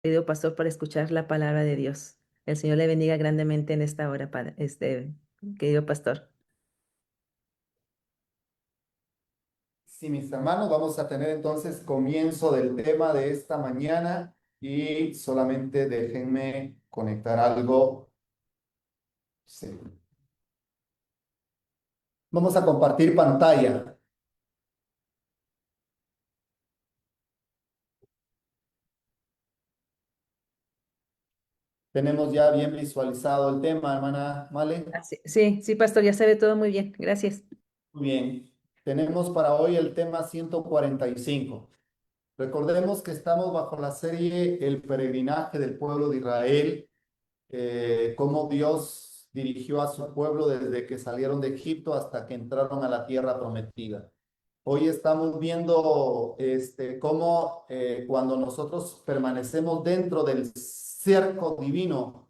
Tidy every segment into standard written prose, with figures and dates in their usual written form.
Querido pastor, para escuchar la palabra de Dios. El Señor le bendiga grandemente en esta hora, querido pastor. Sí, mis hermanos, vamos a tener entonces comienzo del tema de esta mañana y solamente déjenme conectar algo. Sí. Vamos a compartir pantalla. Tenemos ya bien visualizado el tema, hermana Male. Sí, sí, pastor, ya se ve todo muy bien. Gracias. Muy bien. Tenemos para hoy el tema 145. Recordemos que estamos bajo la serie El peregrinaje del pueblo de Israel, cómo Dios dirigió a su pueblo desde que salieron de Egipto hasta que entraron a la tierra prometida. Hoy estamos viendo cómo cuando nosotros permanecemos dentro del cerco divino,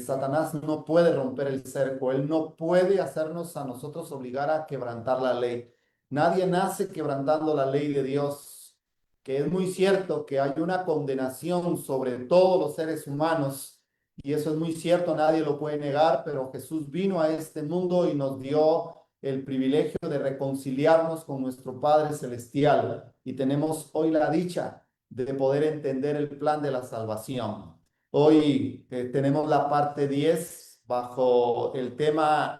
Satanás no puede romper el cerco, él no puede hacernos a nosotros obligar a quebrantar la ley. Nadie nace quebrantando la ley de Dios, que es muy cierto que hay una condenación sobre todos los seres humanos, y eso es muy cierto, nadie lo puede negar, pero Jesús vino a este mundo y nos dio el privilegio de reconciliarnos con nuestro Padre Celestial, y tenemos hoy la dicha de poder entender el plan de la salvación. Hoy tenemos la parte 10 bajo el tema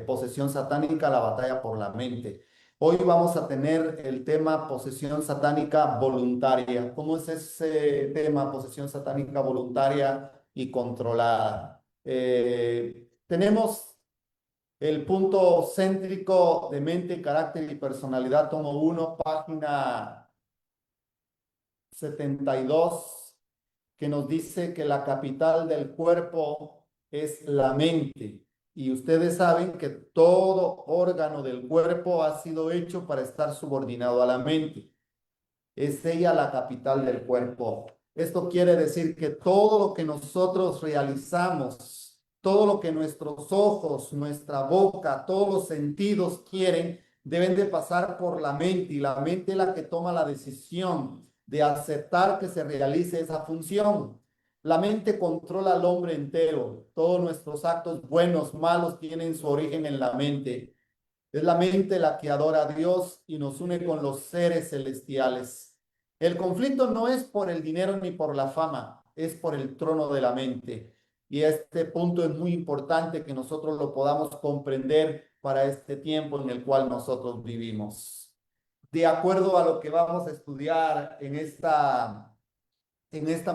posesión satánica, la batalla por la mente. Hoy vamos a tener el tema posesión satánica voluntaria. ¿Cómo es ese tema posesión satánica voluntaria y controlada? Tenemos el punto céntrico de mente, carácter y personalidad, tomo 1, página 72, que nos dice que la capital del cuerpo es la mente. Y ustedes saben que todo órgano del cuerpo ha sido hecho para estar subordinado a la mente. Es ella la capital del cuerpo. Esto quiere decir que todo lo que nosotros realizamos, todo lo que nuestros ojos, nuestra boca, todos los sentidos quieren, deben de pasar por la mente, y la mente es la que toma la decisión de aceptar que se realice esa función. La mente controla al hombre entero. Todos nuestros actos buenos, malos, tienen su origen en la mente. Es la mente la que adora a Dios y nos une con los seres celestiales. El conflicto no es por el dinero ni por la fama, es por el trono de la mente. Y este punto es muy importante que nosotros lo podamos comprender para este tiempo en el cual nosotros vivimos. De acuerdo a lo que vamos a estudiar en esta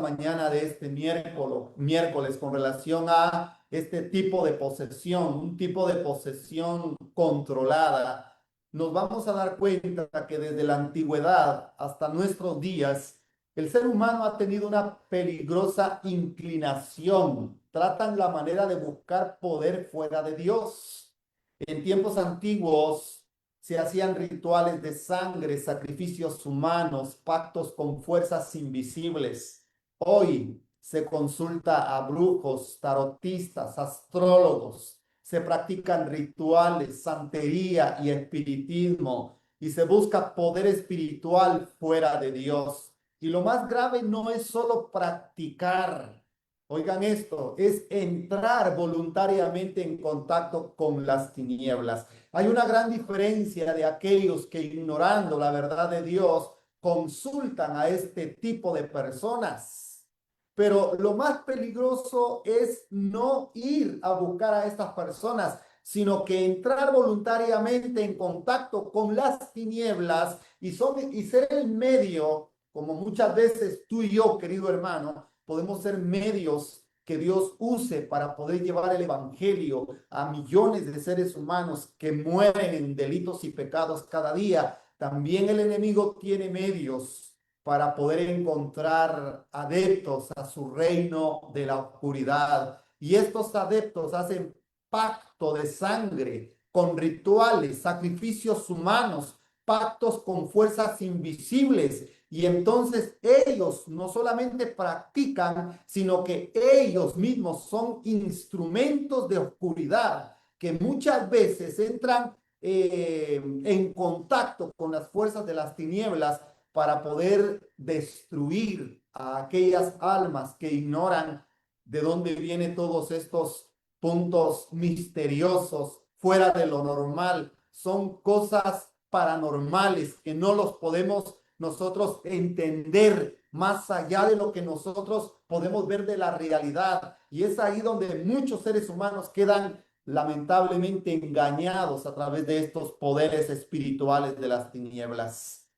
mañana de este miércoles con relación a este tipo de posesión, un tipo de posesión controlada, nos vamos a dar cuenta que desde la antigüedad hasta nuestros días, el ser humano ha tenido una peligrosa inclinación. Tratan la manera de buscar poder fuera de Dios. En tiempos antiguos se hacían rituales de sangre, sacrificios humanos, pactos con fuerzas invisibles. Hoy se consulta a brujos, tarotistas, astrólogos, se practican rituales, santería y espiritismo, y se busca poder espiritual fuera de Dios. Y lo más grave no es solo practicar, oigan esto, es entrar voluntariamente en contacto con las tinieblas. Hay una gran diferencia de aquellos que, ignorando la verdad de Dios, consultan a este tipo de personas. Pero lo más peligroso es no ir a buscar a estas personas, sino que entrar voluntariamente en contacto con las tinieblas y ser el medio, como muchas veces tú y yo, querido hermano, podemos ser medios que Dios use para poder llevar el evangelio a millones de seres humanos que mueren en delitos y pecados cada día. También el enemigo tiene medios para poder encontrar adeptos a su reino de la oscuridad. Y estos adeptos hacen pacto de sangre con rituales, sacrificios humanos, pactos con fuerzas invisibles. Y entonces ellos no solamente practican, sino que ellos mismos son instrumentos de oscuridad que muchas veces entran en contacto con las fuerzas de las tinieblas para poder destruir a aquellas almas que ignoran de dónde vienen todos estos puntos misteriosos fuera de lo normal. Son cosas paranormales que no los podemos nosotros entender más allá de lo que nosotros podemos ver de la realidad. Y es ahí donde muchos seres humanos quedan lamentablemente engañados a través de estos poderes espirituales de las tinieblas.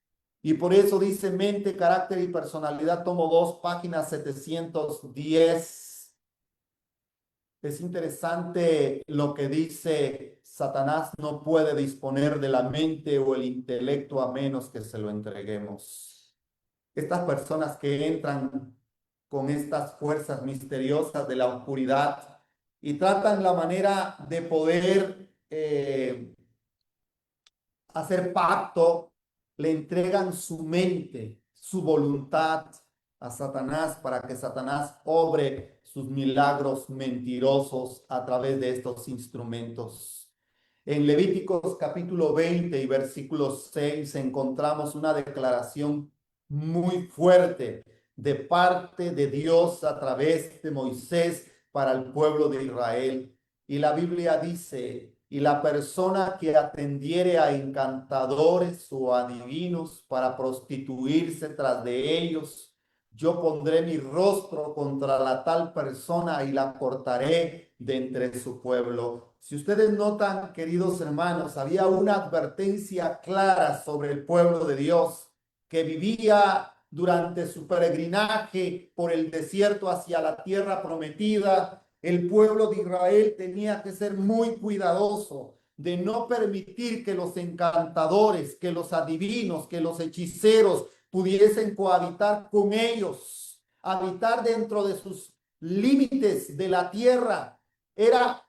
Y por eso dice Mente, Carácter y Personalidad, tomo 2, página 710. Es interesante lo que dice: Satanás no puede disponer de la mente o el intelecto a menos que se lo entreguemos. Estas personas que entran con estas fuerzas misteriosas de la oscuridad y tratan la manera de poder hacer pacto, le entregan su mente, su voluntad a Satanás para que Satanás obre sus milagros mentirosos a través de estos instrumentos. En Levíticos capítulo 20 y versículo 6 encontramos una declaración muy fuerte de parte de Dios a través de Moisés para el pueblo de Israel. Y la Biblia dice: y la persona que atendiere a encantadores o adivinos para prostituirse tras de ellos, yo pondré mi rostro contra la tal persona y la cortaré de entre su pueblo. Si ustedes notan, queridos hermanos, había una advertencia clara sobre el pueblo de Dios que vivía durante su peregrinaje por el desierto hacia la tierra prometida. El pueblo de Israel tenía que ser muy cuidadoso de no permitir que los encantadores, que los adivinos, que los hechiceros pudiesen cohabitar con ellos, habitar dentro de sus límites de la tierra. Era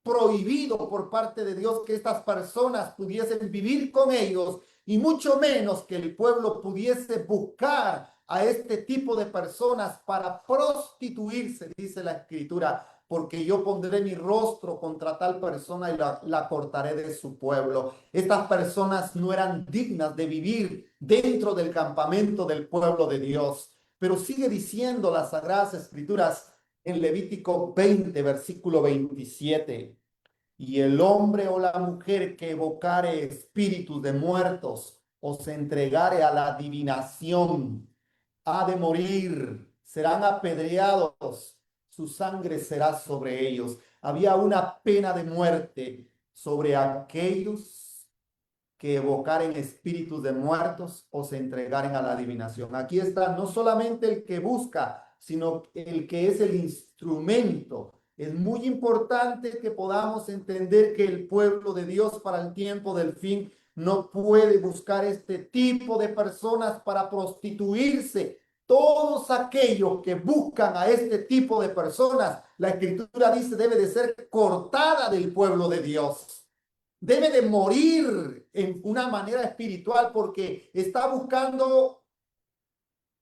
prohibido por parte de Dios que estas personas pudiesen vivir con ellos, y mucho menos que el pueblo pudiese buscar a este tipo de personas para prostituirse, dice la escritura, porque yo pondré mi rostro contra tal persona y la cortaré de su pueblo. Estas personas no eran dignas de vivir dentro del campamento del pueblo de Dios. Pero sigue diciendo las Sagradas Escrituras en Levítico 20, versículo 27. Y el hombre o la mujer que evocare espíritus de muertos o se entregare a la adivinación, ha de morir, serán apedreados, su sangre será sobre ellos. Había una pena de muerte sobre aquellos que evocaren espíritus de muertos o se entregaren a la adivinación. Aquí está no solamente el que busca, sino el que es el instrumento. Es muy importante que podamos entender que el pueblo de Dios para el tiempo del fin no puede buscar este tipo de personas para prostituirse. Todos aquellos que buscan a este tipo de personas, la escritura dice, debe de ser cortada del pueblo de Dios. Debe de morir en una manera espiritual porque está buscando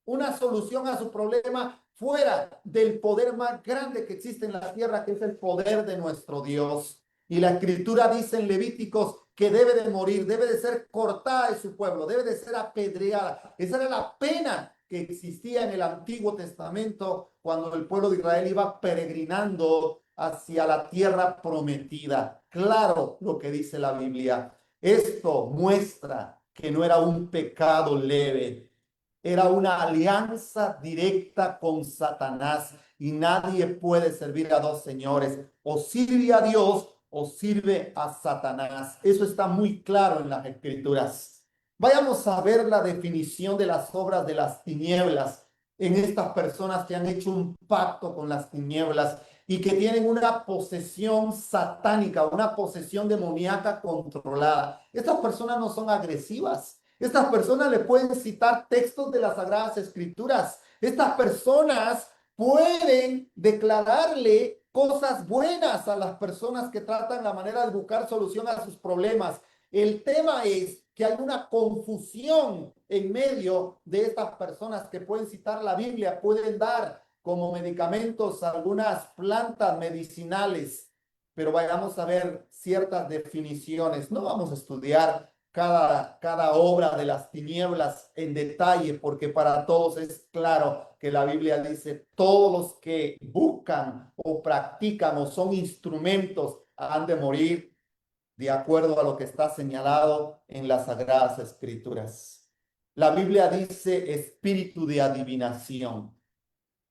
una solución a su problema fuera del poder más grande que existe en la tierra, que es el poder de nuestro Dios. Y la escritura dice en Levíticos que debe de morir, debe de ser cortada de su pueblo, debe de ser apedreada. Esa era la pena que existía en el Antiguo Testamento cuando el pueblo de Israel iba peregrinando hacia la tierra prometida. Claro lo que dice la Biblia. Esto muestra que no era un pecado leve, era una alianza directa con Satanás, y nadie puede servir a dos señores. O sirve a Dios o sirve a Satanás. Eso está muy claro en las escrituras. Vayamos a ver la definición de las obras de las tinieblas en estas personas que han hecho un pacto con las tinieblas y que tienen una posesión satánica, una posesión demoníaca controlada. Estas personas no son agresivas. Estas personas le pueden citar textos de las Sagradas Escrituras. Estas personas pueden declararle cosas buenas a las personas que tratan la manera de buscar solución a sus problemas. El tema es que hay una confusión en medio de estas personas que pueden citar la Biblia, pueden dar como medicamentos algunas plantas medicinales, pero vayamos a ver ciertas definiciones. No vamos a estudiar cada obra de las tinieblas en detalle, porque para todos es claro que la Biblia dice, todos los que buscan o practican o son instrumentos han de morir de acuerdo a lo que está señalado en las Sagradas Escrituras. La Biblia dice espíritu de adivinación.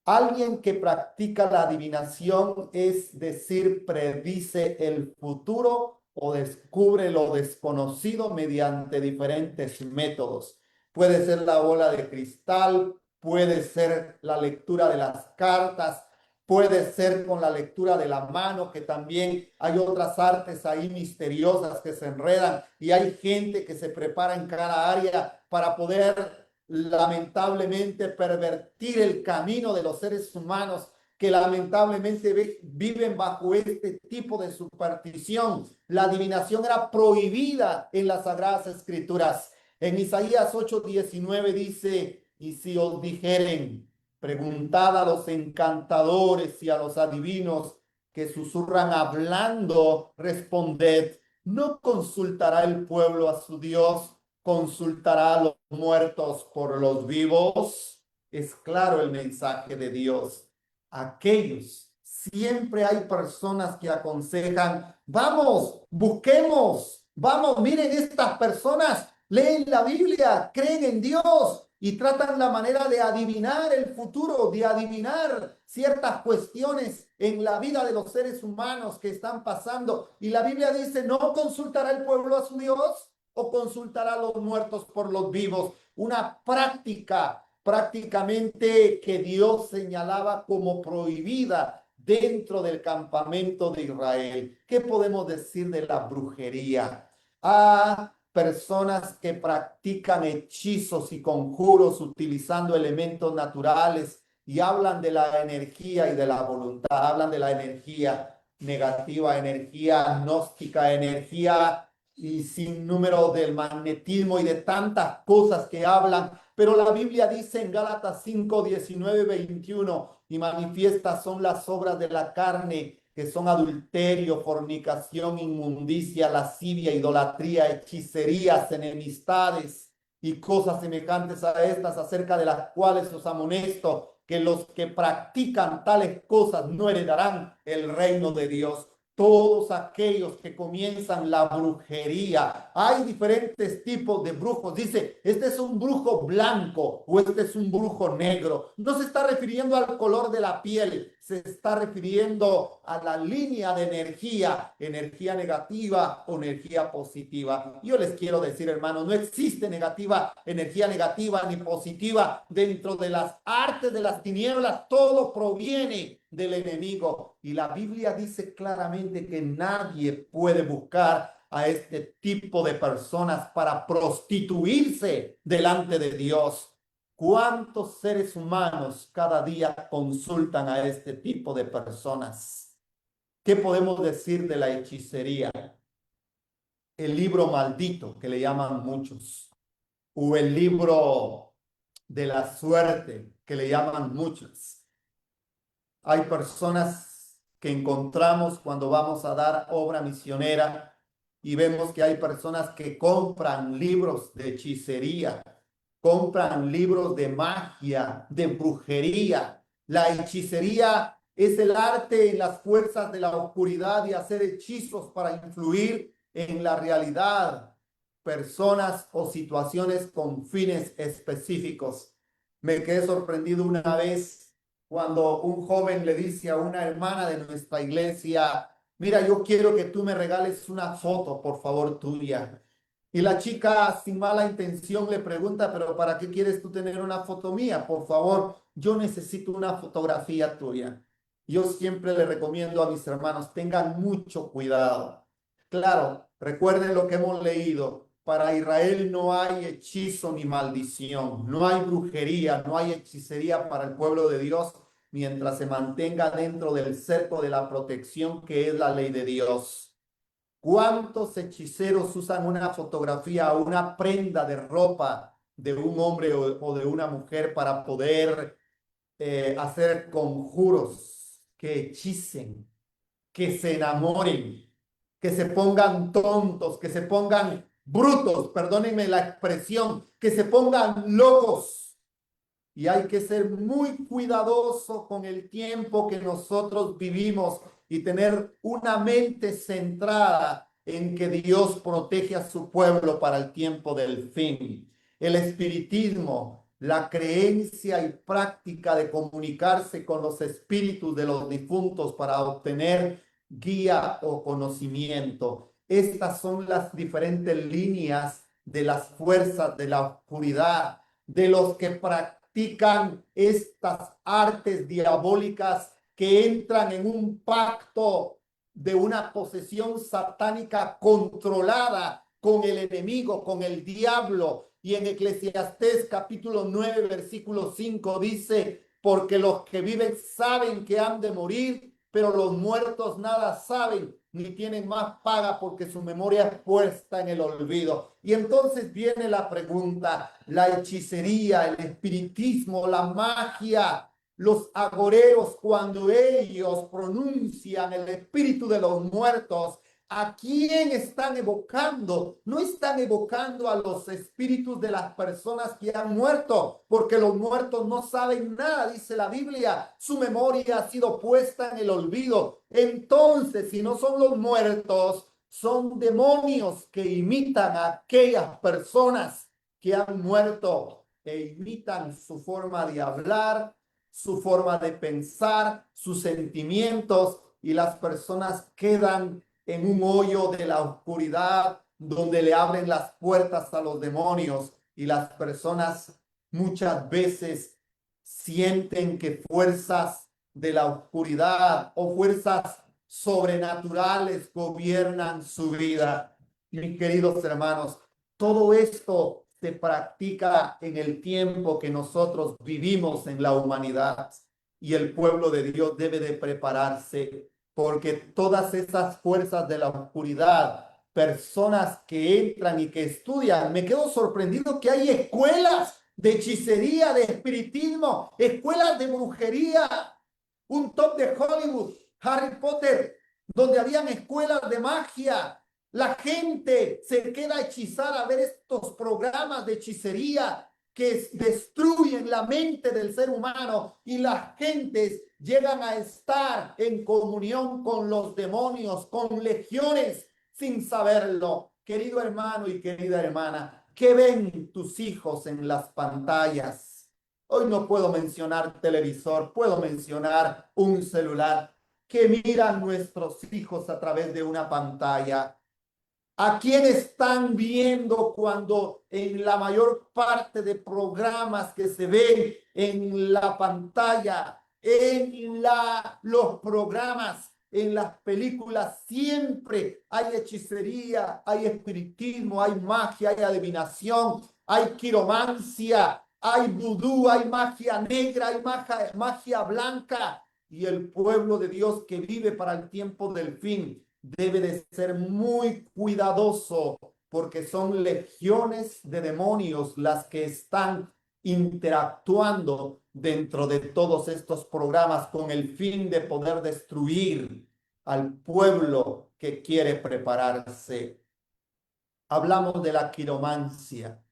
Alguien que practica la adivinación, es decir, predice el futuro o descubre lo desconocido mediante diferentes métodos. Puede ser la bola de cristal, puede ser la lectura de las cartas, puede ser con la lectura de la mano, que también hay otras artes ahí misteriosas que se enredan y hay gente que se prepara en cada área para poder lamentablemente pervertir el camino de los seres humanos que lamentablemente viven bajo este tipo de superstición. La adivinación era prohibida en las Sagradas Escrituras. En Isaías 8:19 dice, y si os dijeren, preguntad a los encantadores y a los adivinos que susurran hablando, responded, ¿no consultará el pueblo a su Dios? ¿Consultará a los muertos por los vivos? Es claro el mensaje de Dios. Aquellos, siempre hay personas que aconsejan, vamos, busquemos, vamos, miren estas personas, leen la Biblia, creen en Dios y tratan la manera de adivinar el futuro, de adivinar ciertas cuestiones en la vida de los seres humanos que están pasando. Y la Biblia dice, ¿no consultará el pueblo a su Dios? ¿O consultará a los muertos por los vivos? Una prácticamente que Dios señalaba como prohibida dentro del campamento de Israel. ¿Qué podemos decir de la brujería? Personas que practican hechizos y conjuros utilizando elementos naturales y hablan de la energía y de la voluntad, hablan de la energía negativa, energía gnóstica, energía y sin número del magnetismo y de tantas cosas que hablan. Pero la Biblia dice en Gálatas 5, 19, 21, y manifiestas son las obras de la carne, que son adulterio, fornicación, inmundicia, lascivia, idolatría, hechicerías, enemistades y cosas semejantes a estas, acerca de las cuales os amonesto, que los que practican tales cosas no heredarán el reino de Dios. Todos aquellos que comienzan la brujería, hay diferentes tipos de brujos. Dice, este es un brujo blanco o este es un brujo negro. No se está refiriendo al color de la piel, se está refiriendo a la línea de energía, energía negativa o energía positiva. Yo les quiero decir, hermanos, no existe energía negativa ni positiva dentro de las artes de las tinieblas. Todo proviene del enemigo. Y la Biblia dice claramente que nadie puede buscar a este tipo de personas para prostituirse delante de Dios. ¿Cuántos seres humanos cada día consultan a este tipo de personas? ¿Qué podemos decir de la hechicería? El libro maldito, que le llaman muchos, o el libro de la suerte, que le llaman muchos. Hay personas que encontramos cuando vamos a dar obra misionera y vemos que hay personas que compran libros de hechicería, compran libros de magia, de brujería. La hechicería es el arte en las fuerzas de la oscuridad y hacer hechizos para influir en la realidad, personas o situaciones con fines específicos. Me quedé sorprendido una vez cuando un joven le dice a una hermana de nuestra iglesia, mira, yo quiero que tú me regales una foto, por favor, tuya. Y la chica, sin mala intención, le pregunta, pero ¿para qué quieres tú tener una foto mía? Por favor, yo necesito una fotografía tuya. Yo siempre le recomiendo a mis hermanos, tengan mucho cuidado. Claro, recuerden lo que hemos leído. Para Israel no hay hechizo ni maldición, no hay brujería, no hay hechicería para el pueblo de Dios mientras se mantenga dentro del cerco de la protección que es la ley de Dios. ¿Cuántos hechiceros usan una fotografía o una prenda de ropa de un hombre o de una mujer para poder hacer conjuros que hechicen, que se enamoren, que se pongan tontos, que se pongan brutos, perdónenme la expresión, que se pongan locos? y hay que ser muy cuidadoso con el tiempo que nosotros vivimos y tener una mente centrada en que Dios protege a su pueblo para el tiempo del fin. El espiritismo, la creencia y práctica de comunicarse con los espíritus de los difuntos para obtener guía o conocimiento. Estas son las diferentes líneas de las fuerzas de la oscuridad, de los que practican estas artes diabólicas que entran en un pacto de una posesión satánica controlada con el enemigo, con el diablo. Y en Eclesiastés capítulo 9, versículo 5 dice, porque los que viven saben que han de morir, pero los muertos nada saben, ni tienen más paga porque su memoria es puesta en el olvido. Y entonces viene la pregunta, la hechicería, el espiritismo, la magia, los agoreros, cuando ellos pronuncian el espíritu de los muertos, ¿a quién están evocando? No están evocando a los espíritus de las personas que han muerto, porque los muertos no saben nada, dice la Biblia. Su memoria ha sido puesta en el olvido. Entonces, si no son los muertos, son demonios que imitan a aquellas personas que han muerto e imitan su forma de hablar, su forma de pensar, sus sentimientos, y las personas quedan en un hoyo de la oscuridad donde le abren las puertas a los demonios, y las personas muchas veces sienten que fuerzas de la oscuridad o fuerzas sobrenaturales gobiernan su vida. Mis queridos hermanos, todo esto se practica en el tiempo que nosotros vivimos en la humanidad, y el pueblo de Dios debe de prepararse, porque todas esas fuerzas de la oscuridad, personas que entran y que estudian, me quedo sorprendido que hay escuelas de hechicería, de espiritismo, escuelas de brujería, un top de Hollywood, Harry Potter, donde habían escuelas de magia. La gente se queda hechizada a ver estos programas de hechicería que destruyen la mente del ser humano, y las gentes llegan a estar en comunión con los demonios, con legiones, sin saberlo. Querido hermano y querida hermana, ¿qué ven tus hijos en las pantallas? Hoy no puedo mencionar televisor, puedo mencionar un celular. ¿Qué miran nuestros hijos a través de una pantalla? ¿A quién están viendo cuando en la mayor parte de programas que se ven en la pantalla, los programas, en las películas, siempre hay hechicería, hay espiritismo, hay magia, hay adivinación, hay quiromancia, hay vudú, hay magia negra, hay magia blanca? Y el pueblo de Dios que vive para el tiempo del fin debe de ser muy cuidadoso, porque son legiones de demonios las que están interactuando dentro de todos estos programas con el fin de poder destruir al pueblo que quiere prepararse. Hablamos de la quiromancia.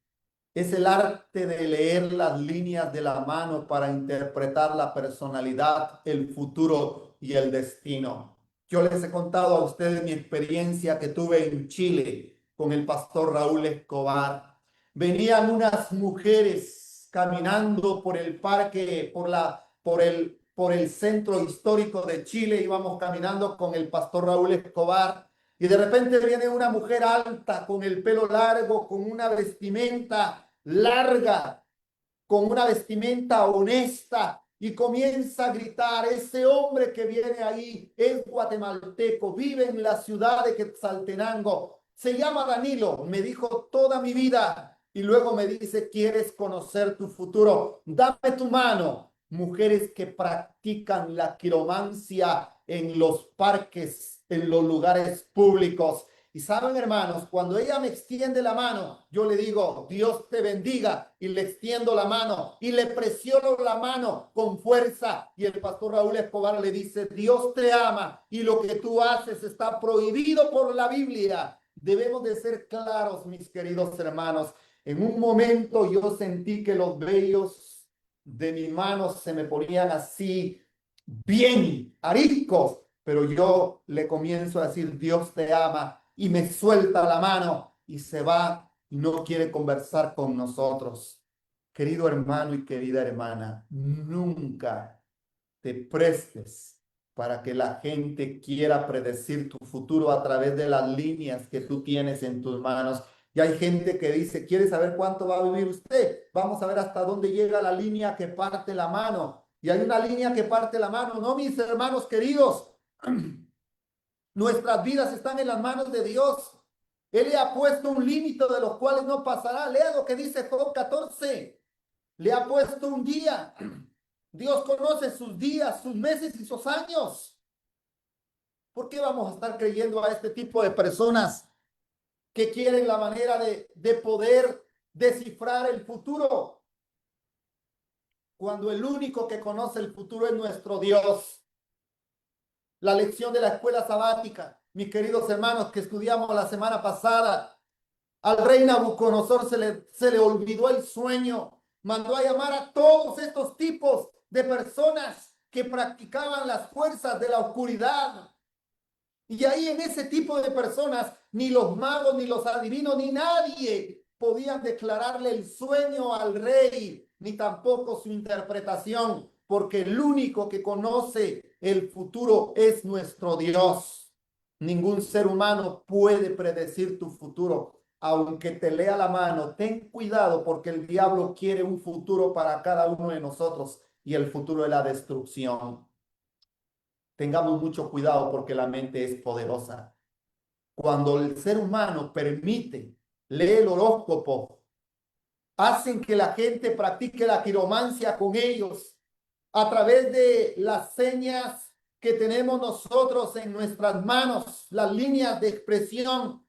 Es el arte de leer las líneas de la mano para interpretar la personalidad, el futuro y el destino. Yo les he contado a ustedes mi experiencia que tuve en Chile con el pastor Raúl Escobar. Venían unas mujeres caminando por el parque, por el centro histórico de Chile. Íbamos caminando con el pastor Raúl Escobar. Y de repente viene una mujer alta, con el pelo largo, con una vestimenta larga, con una vestimenta honesta, y comienza a gritar: ese hombre que viene ahí es guatemalteco, vive en la ciudad de Quetzaltenango, se llama Danilo, me dijo toda mi vida, y luego me dice: ¿quieres conocer tu futuro? Dame tu mano. Mujeres que practican la quiromancia en los parques, en los lugares públicos. Y saben, hermanos, cuando ella me extiende la mano, yo le digo: Dios te bendiga, y le extiendo la mano y le presiono la mano con fuerza. Y el pastor Raúl Escobar le dice: Dios te ama, y lo que tú haces está prohibido por la Biblia. Debemos de ser claros, mis queridos hermanos. En un momento yo sentí que los vellos de mis manos se me ponían así bien ariscos, pero yo le comienzo a decir, Dios te ama, y me suelta la mano y se va y no quiere conversar con nosotros. Querido hermano y querida hermana, nunca te prestes para que la gente quiera predecir tu futuro a través de las líneas que tú tienes en tus manos. Y hay gente que dice, ¿quiere saber cuánto va a vivir usted? Vamos a ver hasta dónde llega la línea que parte la mano. Y hay una línea que parte la mano. No, mis hermanos queridos, nuestras vidas están en las manos de Dios. Él le ha puesto un límite de los cuales no pasará. Lea lo que dice Job 14. Le ha puesto un día. Dios conoce sus días, sus meses y sus años. ¿Por qué vamos a estar creyendo a este tipo de personas que quieren la manera de poder descifrar el futuro? Cuando el único que conoce el futuro es nuestro Dios. La lección de la escuela sabática, mis queridos hermanos, que estudiamos la semana pasada, al rey Nabucodonosor se le olvidó el sueño, mandó a llamar a todos estos tipos de personas que practicaban las fuerzas de la oscuridad. Y ahí en ese tipo de personas, ni los magos, ni los adivinos, ni nadie podían declararle el sueño al rey, ni tampoco su interpretación, porque el único que conoce el futuro es nuestro Dios. Ningún ser humano puede predecir tu futuro. Aunque te lea la mano, ten cuidado porque el diablo quiere un futuro para cada uno de nosotros y el futuro es la destrucción. Tengamos mucho cuidado porque la mente es poderosa. Cuando el ser humano permite, lee el horóscopo, hacen que la gente practique la quiromancia con ellos a través de las señas que tenemos nosotros en nuestras manos, las líneas de expresión,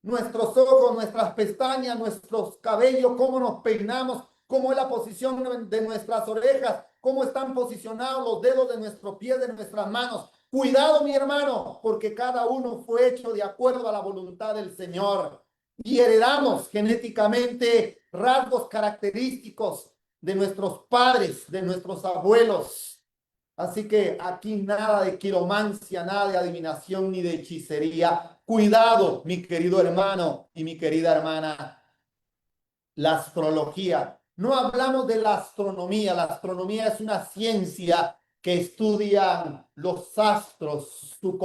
nuestros ojos, nuestras pestañas, nuestros cabellos, cómo nos peinamos, cómo es la posición de nuestras orejas, cómo están posicionados los dedos de nuestros pies, de nuestras manos. Cuidado, mi hermano, porque cada uno fue hecho de acuerdo a la voluntad del Señor y heredamos genéticamente rasgos característicos de nuestros padres, de nuestros abuelos. Así que aquí nada de quiromancia, nada de adivinación ni de hechicería. Cuidado, mi querido hermano y mi querida hermana. La astrología. No hablamos de la astronomía. La astronomía es una ciencia que estudia los astros, su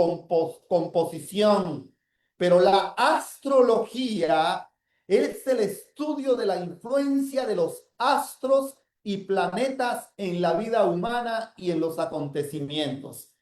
composición. Pero la astrología es el estudio de la influencia de los astros y planetas en la vida humana y en los acontecimientos.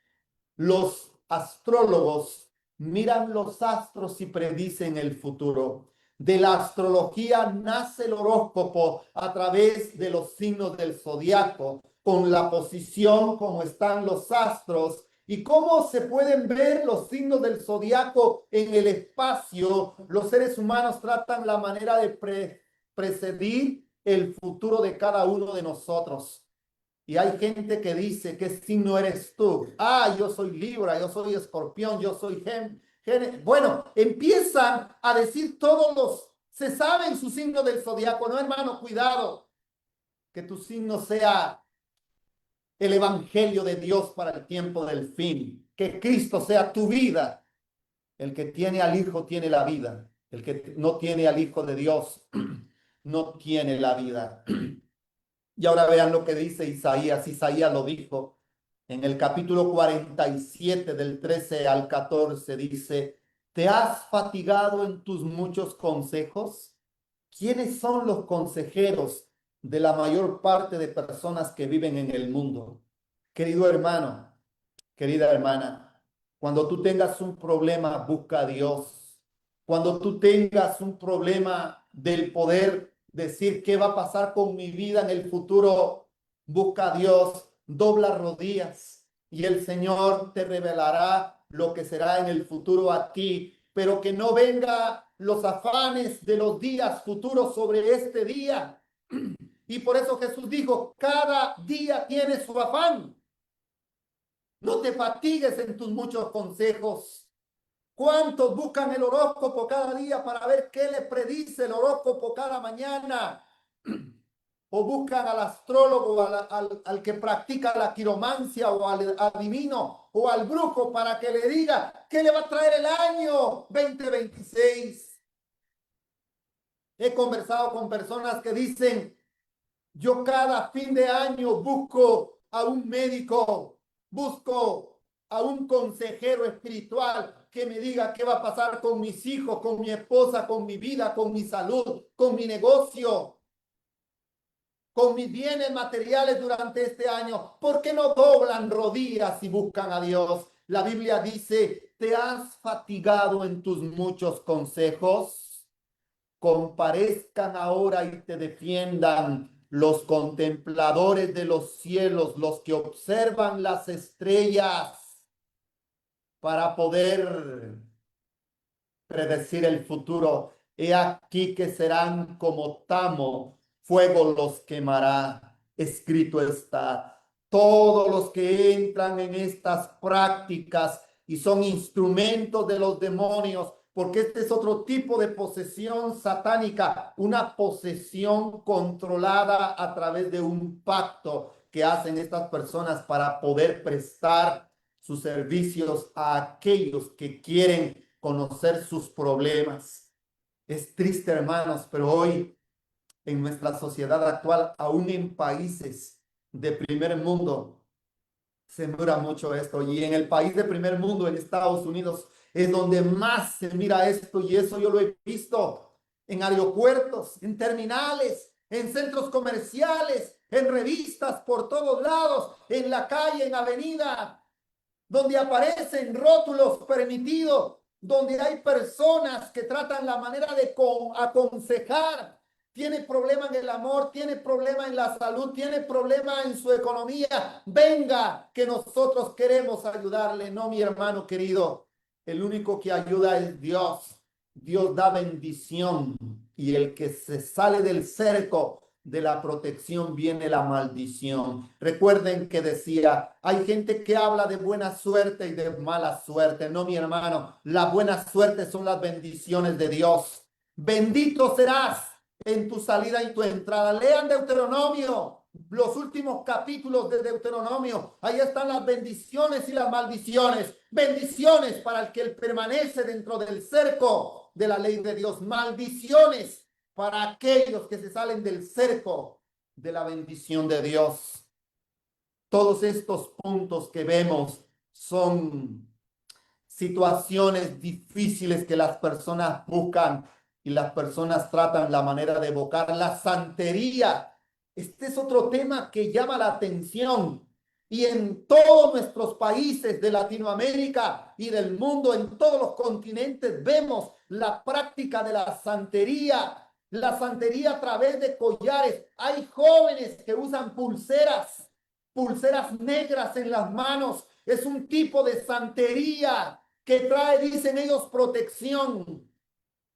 Los astrólogos miran los astros y predicen el futuro. De la astrología nace el horóscopo a través de los signos del zodiaco, con la posición como están los astros y cómo se pueden ver los signos del zodiaco en el espacio. Los seres humanos tratan la manera de precedir el futuro de cada uno de nosotros. Y hay gente que dice, ¿qué signo eres tú? Ah, yo soy Libra, yo soy Escorpión, yo soy Bueno, empiezan a decir se saben su signo del zodiaco. No, hermano, cuidado, que tu signo sea el evangelio de Dios para el tiempo del fin. Que Cristo sea tu vida. El que tiene al Hijo tiene la vida. El que no tiene al Hijo de Dios no tiene la vida. Y ahora vean lo que dice Isaías. Isaías lo dijo en el capítulo 47 del 13 al 14. Dice, ¿te has fatigado en tus muchos consejos? ¿Quiénes son los consejeros de la mayor parte de personas que viven en el mundo? Querido hermano, querida hermana, cuando tú tengas un problema, busca a Dios. Cuando tú tengas un problema del poder decir qué va a pasar con mi vida en el futuro, busca a Dios, dobla rodillas y el Señor te revelará lo que será en el futuro a ti, pero que no venga los afanes de los días futuros sobre este día. Y por eso Jesús dijo, cada día tiene su afán. No te fatigues en tus muchos consejos. ¿Cuántos buscan el horóscopo cada día para ver qué le predice el horóscopo cada mañana? o buscan al astrólogo, al que practica la quiromancia o al adivino o al brujo para que le diga qué le va a traer el año 2026. He conversado con personas que dicen, yo cada fin de año busco a un médico, busco a un consejero espiritual que me diga qué va a pasar con mis hijos, con mi esposa, con mi vida, con mi salud, con mi negocio, con mis bienes materiales durante este año. ¿Por qué no doblan rodillas y buscan a Dios? La Biblia dice, ¿te has fatigado en tus muchos consejos? Comparezcan ahora y te defiendan los contempladores de los cielos, los que observan las estrellas para poder predecir el futuro. He aquí que serán como tamo, fuego los quemará. Escrito está. Todos los que entran en estas prácticas y son instrumentos de los demonios, porque este es otro tipo de posesión satánica, una posesión controlada a través de un pacto que hacen estas personas para poder prestar sus servicios a aquellos que quieren conocer sus problemas. Es triste, hermanos, pero hoy en nuestra sociedad actual, aún en países de primer mundo, se mira mucho esto. Y en el país de primer mundo, en Estados Unidos, es donde más se mira esto. Y eso yo lo he visto en aeropuertos, en terminales, en centros comerciales, en revistas por todos lados, en la calle, en avenida, donde aparecen rótulos permitidos, donde hay personas que tratan la manera de aconsejar, tiene problema en el amor, tiene problema en la salud, tiene problema en su economía. Venga, que nosotros queremos ayudarle. No, mi hermano querido, el único que ayuda es Dios. Dios da bendición y el que se sale del cerco de la protección viene la maldición. Recuerden que decía, hay gente que habla de buena suerte y de mala suerte. No, mi hermano, la buena suerte son las bendiciones de Dios. Bendito serás en tu salida y tu entrada. Lean Deuteronomio, los últimos capítulos de Deuteronomio. Ahí están las bendiciones y las maldiciones. Bendiciones para el que permanece dentro del cerco de la ley de Dios. Maldiciones para aquellos que se salen del cerco de la bendición de Dios. Todos estos puntos que vemos son situaciones difíciles que las personas buscan y las personas tratan la manera de evocar la santería. Este es otro tema que llama la atención. Y en todos nuestros países de Latinoamérica y del mundo, en todos los continentes, vemos la práctica de la santería. La santería a través de collares. Hay jóvenes que usan pulseras negras en las manos. Es un tipo de santería que trae, dicen ellos, protección.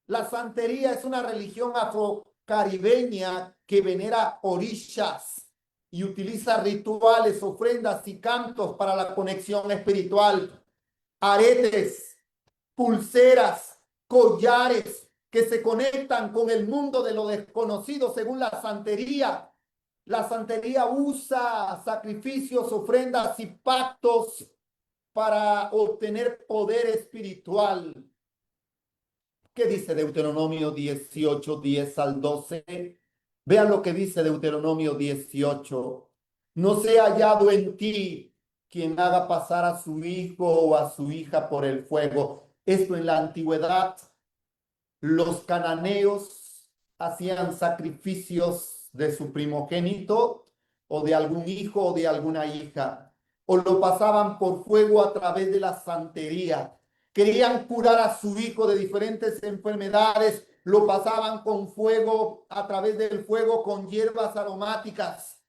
La santería es una religión afrocaribeña que venera orishas y utiliza rituales, ofrendas y cantos para la conexión espiritual. Aretes, pulseras, collares que se conectan con el mundo de lo desconocido según la santería. La santería usa sacrificios, ofrendas y pactos para obtener poder espiritual. ¿Qué dice Deuteronomio 18, 10 al 12? Vean lo que dice Deuteronomio 18. No sea hallado en ti quien haga pasar a su hijo o a su hija por el fuego. Esto en la antigüedad, los cananeos hacían sacrificios de su primogénito o de algún hijo o de alguna hija, o lo pasaban por fuego a través de la santería. Querían curar a su hijo de diferentes enfermedades, lo pasaban con fuego, a través del fuego con hierbas aromáticas.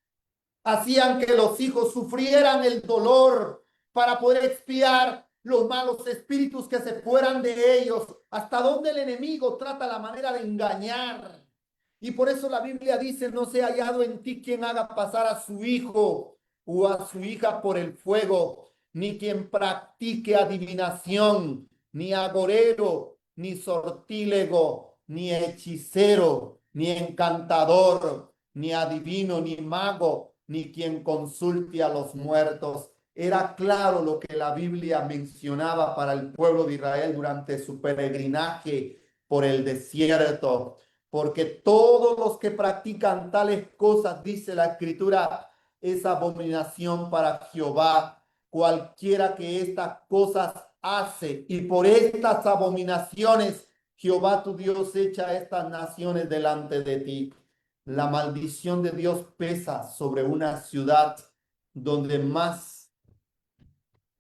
Hacían que los hijos sufrieran el dolor para poder expiar los malos espíritus que se fueran de ellos. Hasta donde el enemigo trata la manera de engañar. Y por eso la Biblia dice, no sea hallado en ti quien haga pasar a su hijo o a su hija por el fuego, ni quien practique adivinación, ni agorero, ni sortílego, ni hechicero, ni encantador, ni adivino, ni mago, ni quien consulte a los muertos. Era claro lo que la Biblia mencionaba para el pueblo de Israel durante su peregrinaje por el desierto, porque todos los que practican tales cosas, dice la Escritura, es abominación para Jehová. Cualquiera que estas cosas hace, y por estas abominaciones Jehová tu Dios echa a estas naciones delante de ti. La maldición de Dios pesa sobre una ciudad donde más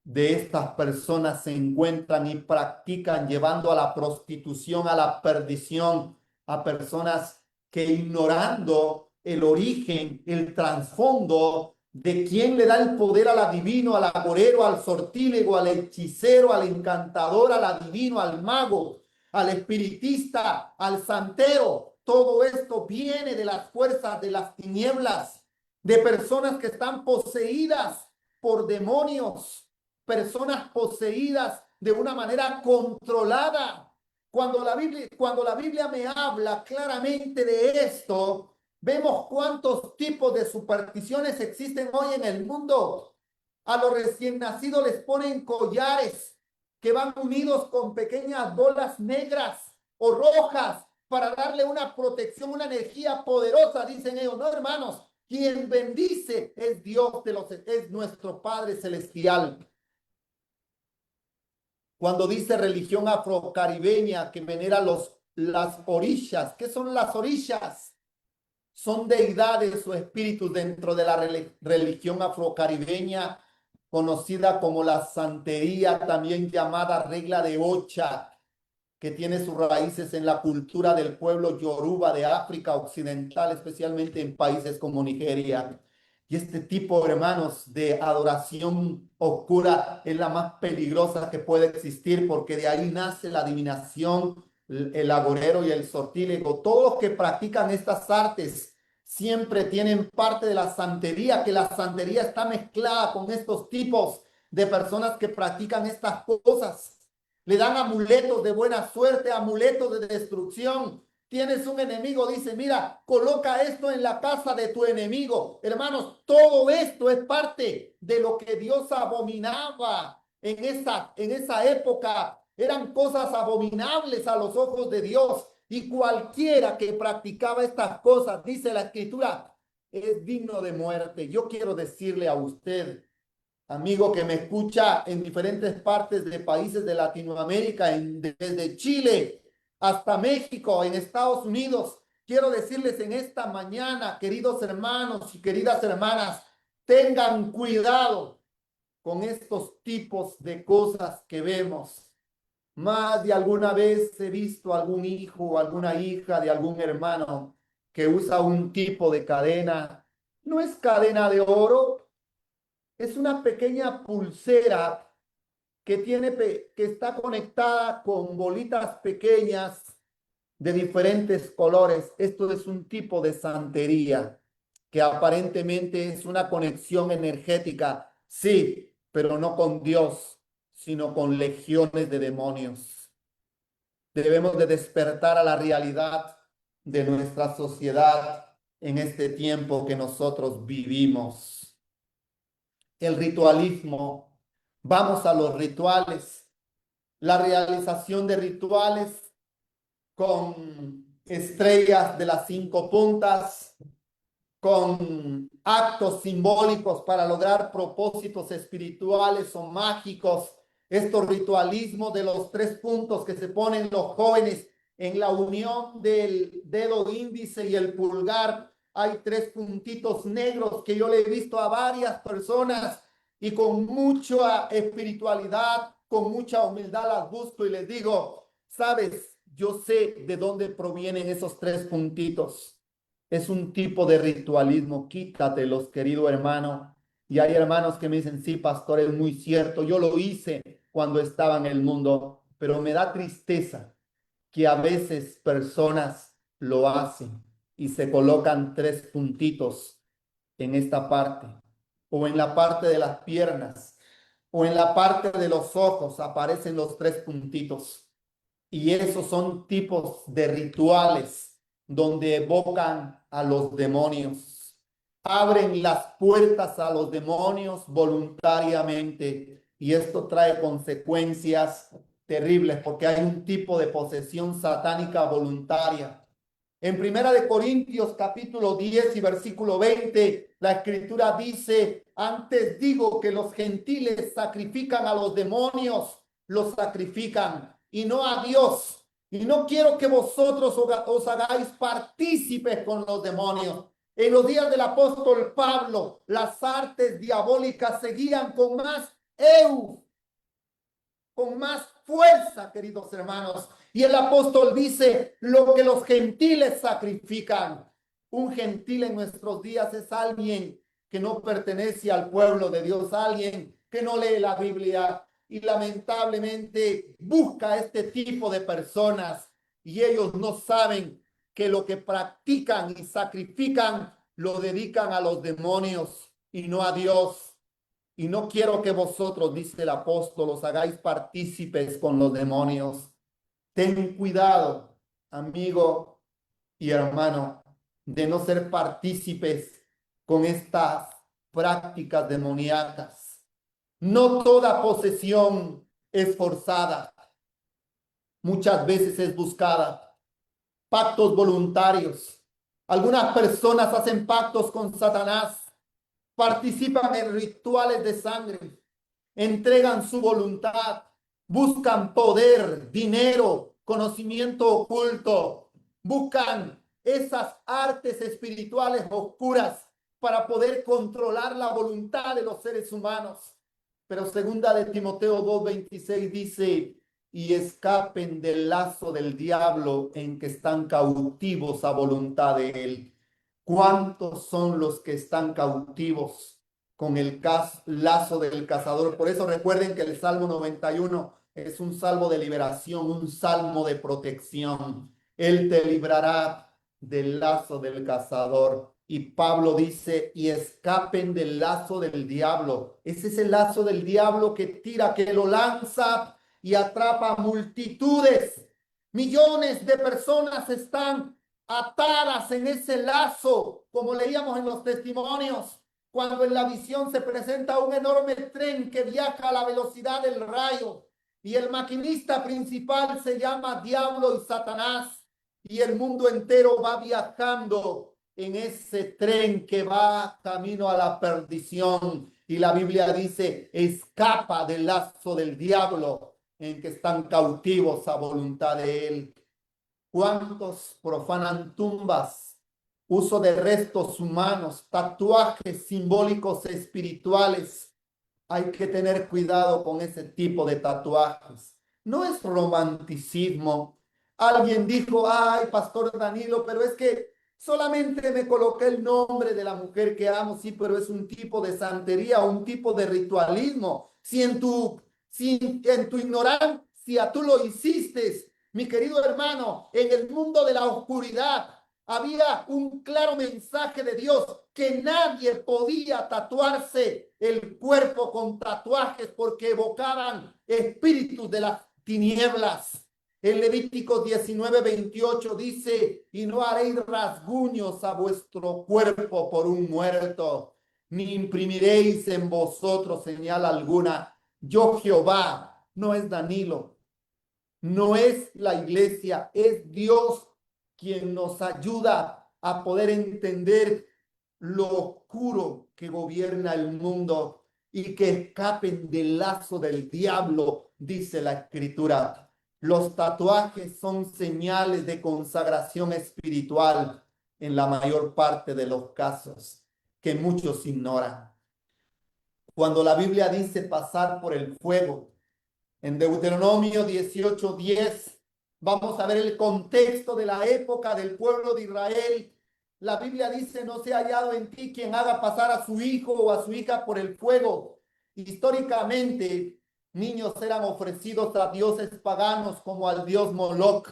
de estas personas se encuentran y practican, llevando a la prostitución, a la perdición, a personas que, ignorando el origen, el trasfondo de quién le da el poder al adivino, al agorero, al sortílego, al hechicero, al encantador, al adivino, al mago, al espiritista, al santero. Todo esto viene de las fuerzas de las tinieblas, de personas que están poseídas por demonios, personas poseídas de una manera controlada. Cuando la Biblia me habla claramente de esto, vemos cuántos tipos de supersticiones existen hoy en el mundo. A los recién nacidos les ponen collares que van unidos con pequeñas bolas negras o rojas para darle una protección, una energía poderosa, dicen ellos. No, hermanos, quien bendice es Dios es nuestro Padre Celestial. Cuando dice religión afrocaribeña que venera las orillas, ¿qué son las orillas? Son deidades o espíritus dentro de la religión afrocaribeña, conocida como la santería, también llamada regla de Ocha, que tiene sus raíces en la cultura del pueblo yoruba de África Occidental, especialmente en países como Nigeria. Y este tipo, hermanos, de adoración oscura es la más peligrosa que puede existir, porque de ahí nace la adivinación, el agorero y el sortílego. Todos los que practican estas artes siempre tienen parte de la santería, que la santería está mezclada con estos tipos de personas que practican estas cosas. Le dan amuletos de buena suerte, amuletos de destrucción. Tienes un enemigo, dice, mira, coloca esto en la casa de tu enemigo. Hermanos, todo esto es parte de lo que Dios abominaba en esa época. Eran cosas abominables a los ojos de Dios. Y cualquiera que practicaba estas cosas, dice la Escritura, es digno de muerte. Yo quiero decirle a usted, amigo que me escucha en diferentes partes de países de Latinoamérica, desde Chile hasta México, en Estados Unidos. Quiero decirles en esta mañana, queridos hermanos y queridas hermanas, tengan cuidado con estos tipos de cosas que vemos. Más de alguna vez he visto algún hijo o alguna hija de algún hermano que usa un tipo de cadena. No es cadena de oro, es una pequeña pulsera que está conectada con bolitas pequeñas de diferentes colores. Esto es un tipo de santería que aparentemente es una conexión energética, sí, pero no con Dios, sino con legiones de demonios. Debemos de despertar a la realidad de nuestra sociedad en este tiempo que nosotros vivimos. El ritualismo. Vamos a los rituales. La realización de rituales con estrellas de las 5 puntas, con actos simbólicos para lograr propósitos espirituales o mágicos. Estos ritualismos de los 3 puntos que se ponen los jóvenes en la unión del dedo índice y el pulgar. Hay 3 puntitos negros que yo le he visto a varias personas y con mucha espiritualidad, con mucha humildad las busco y les digo, sabes, yo sé de dónde provienen esos 3 puntitos. Es un tipo de ritualismo, quítatelos, querido hermano. Y hay hermanos que me dicen, sí, pastor, es muy cierto, yo lo hice cuando estaba en el mundo, pero me da tristeza que a veces personas lo hacen y se colocan 3 puntitos en esta parte, o en la parte de las piernas, o en la parte de los ojos aparecen los 3 puntitos. Y esos son tipos de rituales donde evocan a los demonios. Abren las puertas a los demonios voluntariamente y esto trae consecuencias terribles porque hay un tipo de posesión satánica voluntaria. En Primera de Corintios capítulo 10 y versículo 20, la escritura dice, antes digo que los gentiles sacrifican a los demonios, los sacrifican y no a Dios. Y no quiero que vosotros os hagáis partícipes con los demonios. En los días del apóstol Pablo, las artes diabólicas seguían con más fuerza, queridos hermanos. Y el apóstol dice, lo que los gentiles sacrifican. Un gentil en nuestros días es alguien que no pertenece al pueblo de Dios, alguien que no lee la Biblia y lamentablemente busca este tipo de personas y ellos no saben que lo que practican y sacrifican lo dedican a los demonios y no a Dios. Y no quiero que vosotros, dice el apóstol, os hagáis partícipes con los demonios. Ten cuidado, amigo y hermano, de no ser partícipes con estas prácticas demoníacas. No toda posesión es forzada, muchas veces es buscada. Pactos voluntarios. Algunas personas hacen pactos con Satanás, participan en rituales de sangre, entregan su voluntad, buscan poder, dinero, conocimiento oculto, buscan esas artes espirituales oscuras para poder controlar la voluntad de los seres humanos. Pero segunda de Timoteo 2:26 dice, y escapen del lazo del diablo en que están cautivos a voluntad de él. ¿Cuántos son los que están cautivos con el lazo del cazador? Por eso recuerden que el Salmo 91 es un salmo de liberación, un salmo de protección. Él te librará del lazo del cazador. Y Pablo dice, y escapen del lazo del diablo. Ese es el lazo del diablo que tira, que lo lanza y atrapa multitudes. Millones de personas están atadas en ese lazo, como leíamos en los testimonios, cuando en la visión se presenta un enorme tren que viaja a la velocidad del rayo y el maquinista principal se llama Diablo y Satanás y el mundo entero va viajando en ese tren que va camino a la perdición y la Biblia dice, escapa del lazo del diablo en que están cautivos a voluntad de él. ¿Cuántos profanan tumbas, uso de restos humanos, tatuajes simbólicos espirituales? Hay que tener cuidado con ese tipo de tatuajes. No es romanticismo. Alguien dijo, ay, Pastor Danilo, pero es que solamente me coloqué el nombre de la mujer que amo, sí, pero es un tipo de santería, un tipo de ritualismo. Si en tu ignorancia tú lo hiciste, mi querido hermano, en el mundo de la oscuridad había un claro mensaje de Dios que nadie podía tatuarse el cuerpo con tatuajes porque evocaban espíritus de las tinieblas. En Levítico 19:28 dice, y no haréis rasguños a vuestro cuerpo por un muerto, ni imprimiréis en vosotros señal alguna. Yo Jehová, no es Danilo, no es la iglesia, es Dios quien nos ayuda a poder entender lo oscuro que gobierna el mundo y que escapen del lazo del diablo, dice la escritura. Los tatuajes son señales de consagración espiritual en la mayor parte de los casos que muchos ignoran. Cuando la Biblia dice pasar por el fuego, en Deuteronomio 18:10 vamos a ver el contexto de la época del pueblo de Israel. La Biblia dice, no se ha hallado en ti quien haga pasar a su hijo o a su hija por el fuego. Históricamente, niños eran ofrecidos a dioses paganos como al dios Moloch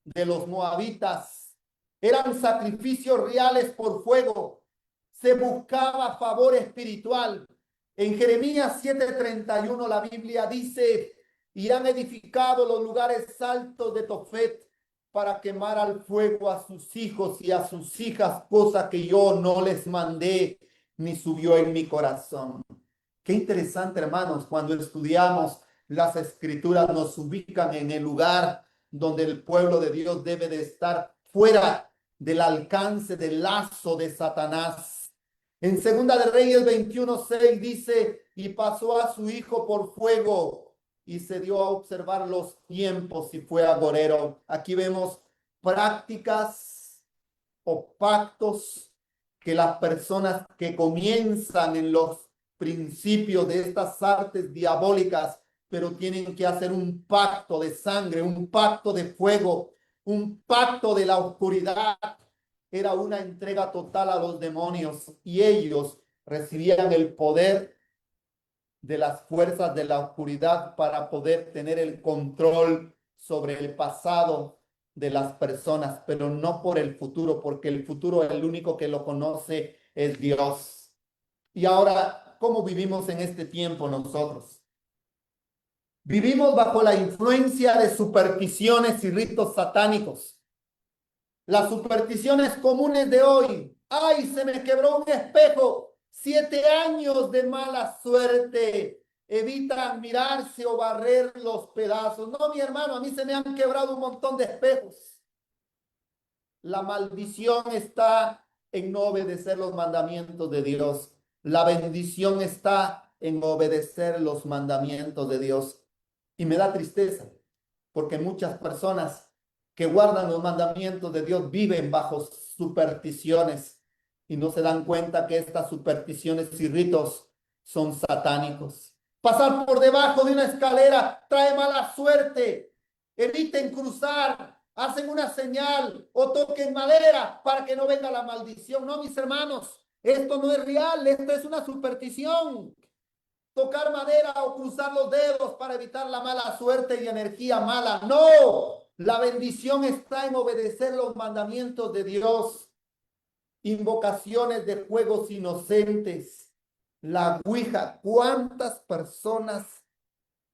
de los moabitas. Eran sacrificios reales por fuego. Se buscaba favor espiritual. En Jeremías 7:31 la Biblia dice, y han edificado los lugares altos de Tofet para quemar al fuego a sus hijos y a sus hijas, cosa que yo no les mandé ni subió en mi corazón. Qué interesante, hermanos, cuando estudiamos las escrituras nos ubican en el lugar donde el pueblo de Dios debe de estar fuera del alcance del lazo de Satanás. En Segunda de Reyes 21:6 dice, y pasó a su hijo por fuego y se dio a observar los tiempos y fue agorero. Aquí vemos prácticas o pactos que las personas que comienzan en los principios de estas artes diabólicas, pero tienen que hacer un pacto de sangre, un pacto de fuego, un pacto de la oscuridad. Era una entrega total a los demonios y ellos recibían el poder de las fuerzas de la oscuridad para poder tener el control sobre el pasado de las personas, pero no por el futuro, porque el futuro el único que lo conoce es Dios. Y ahora, ¿cómo vivimos en este tiempo nosotros? Vivimos bajo la influencia de supersticiones y ritos satánicos. Las supersticiones comunes de hoy. ¡Ay, se me quebró un espejo! 7 años de mala suerte. Evita mirarse o barrer los pedazos. No, mi hermano, a mí se me han quebrado un montón de espejos. La maldición está en no obedecer los mandamientos de Dios. La bendición está en obedecer los mandamientos de Dios. Y me da tristeza, porque muchas personas que guardan los mandamientos de Dios viven bajo supersticiones y no se dan cuenta que estas supersticiones y ritos son satánicos. Pasar por debajo de una escalera trae mala suerte. Eviten cruzar, hacen una señal o toquen madera para que no venga la maldición. No, mis hermanos, esto no es real, esto es una superstición. Tocar madera o cruzar los dedos para evitar la mala suerte y energía mala. No, la bendición está en obedecer los mandamientos de Dios. Invocaciones de juegos inocentes. La Ouija. ¿Cuántas personas,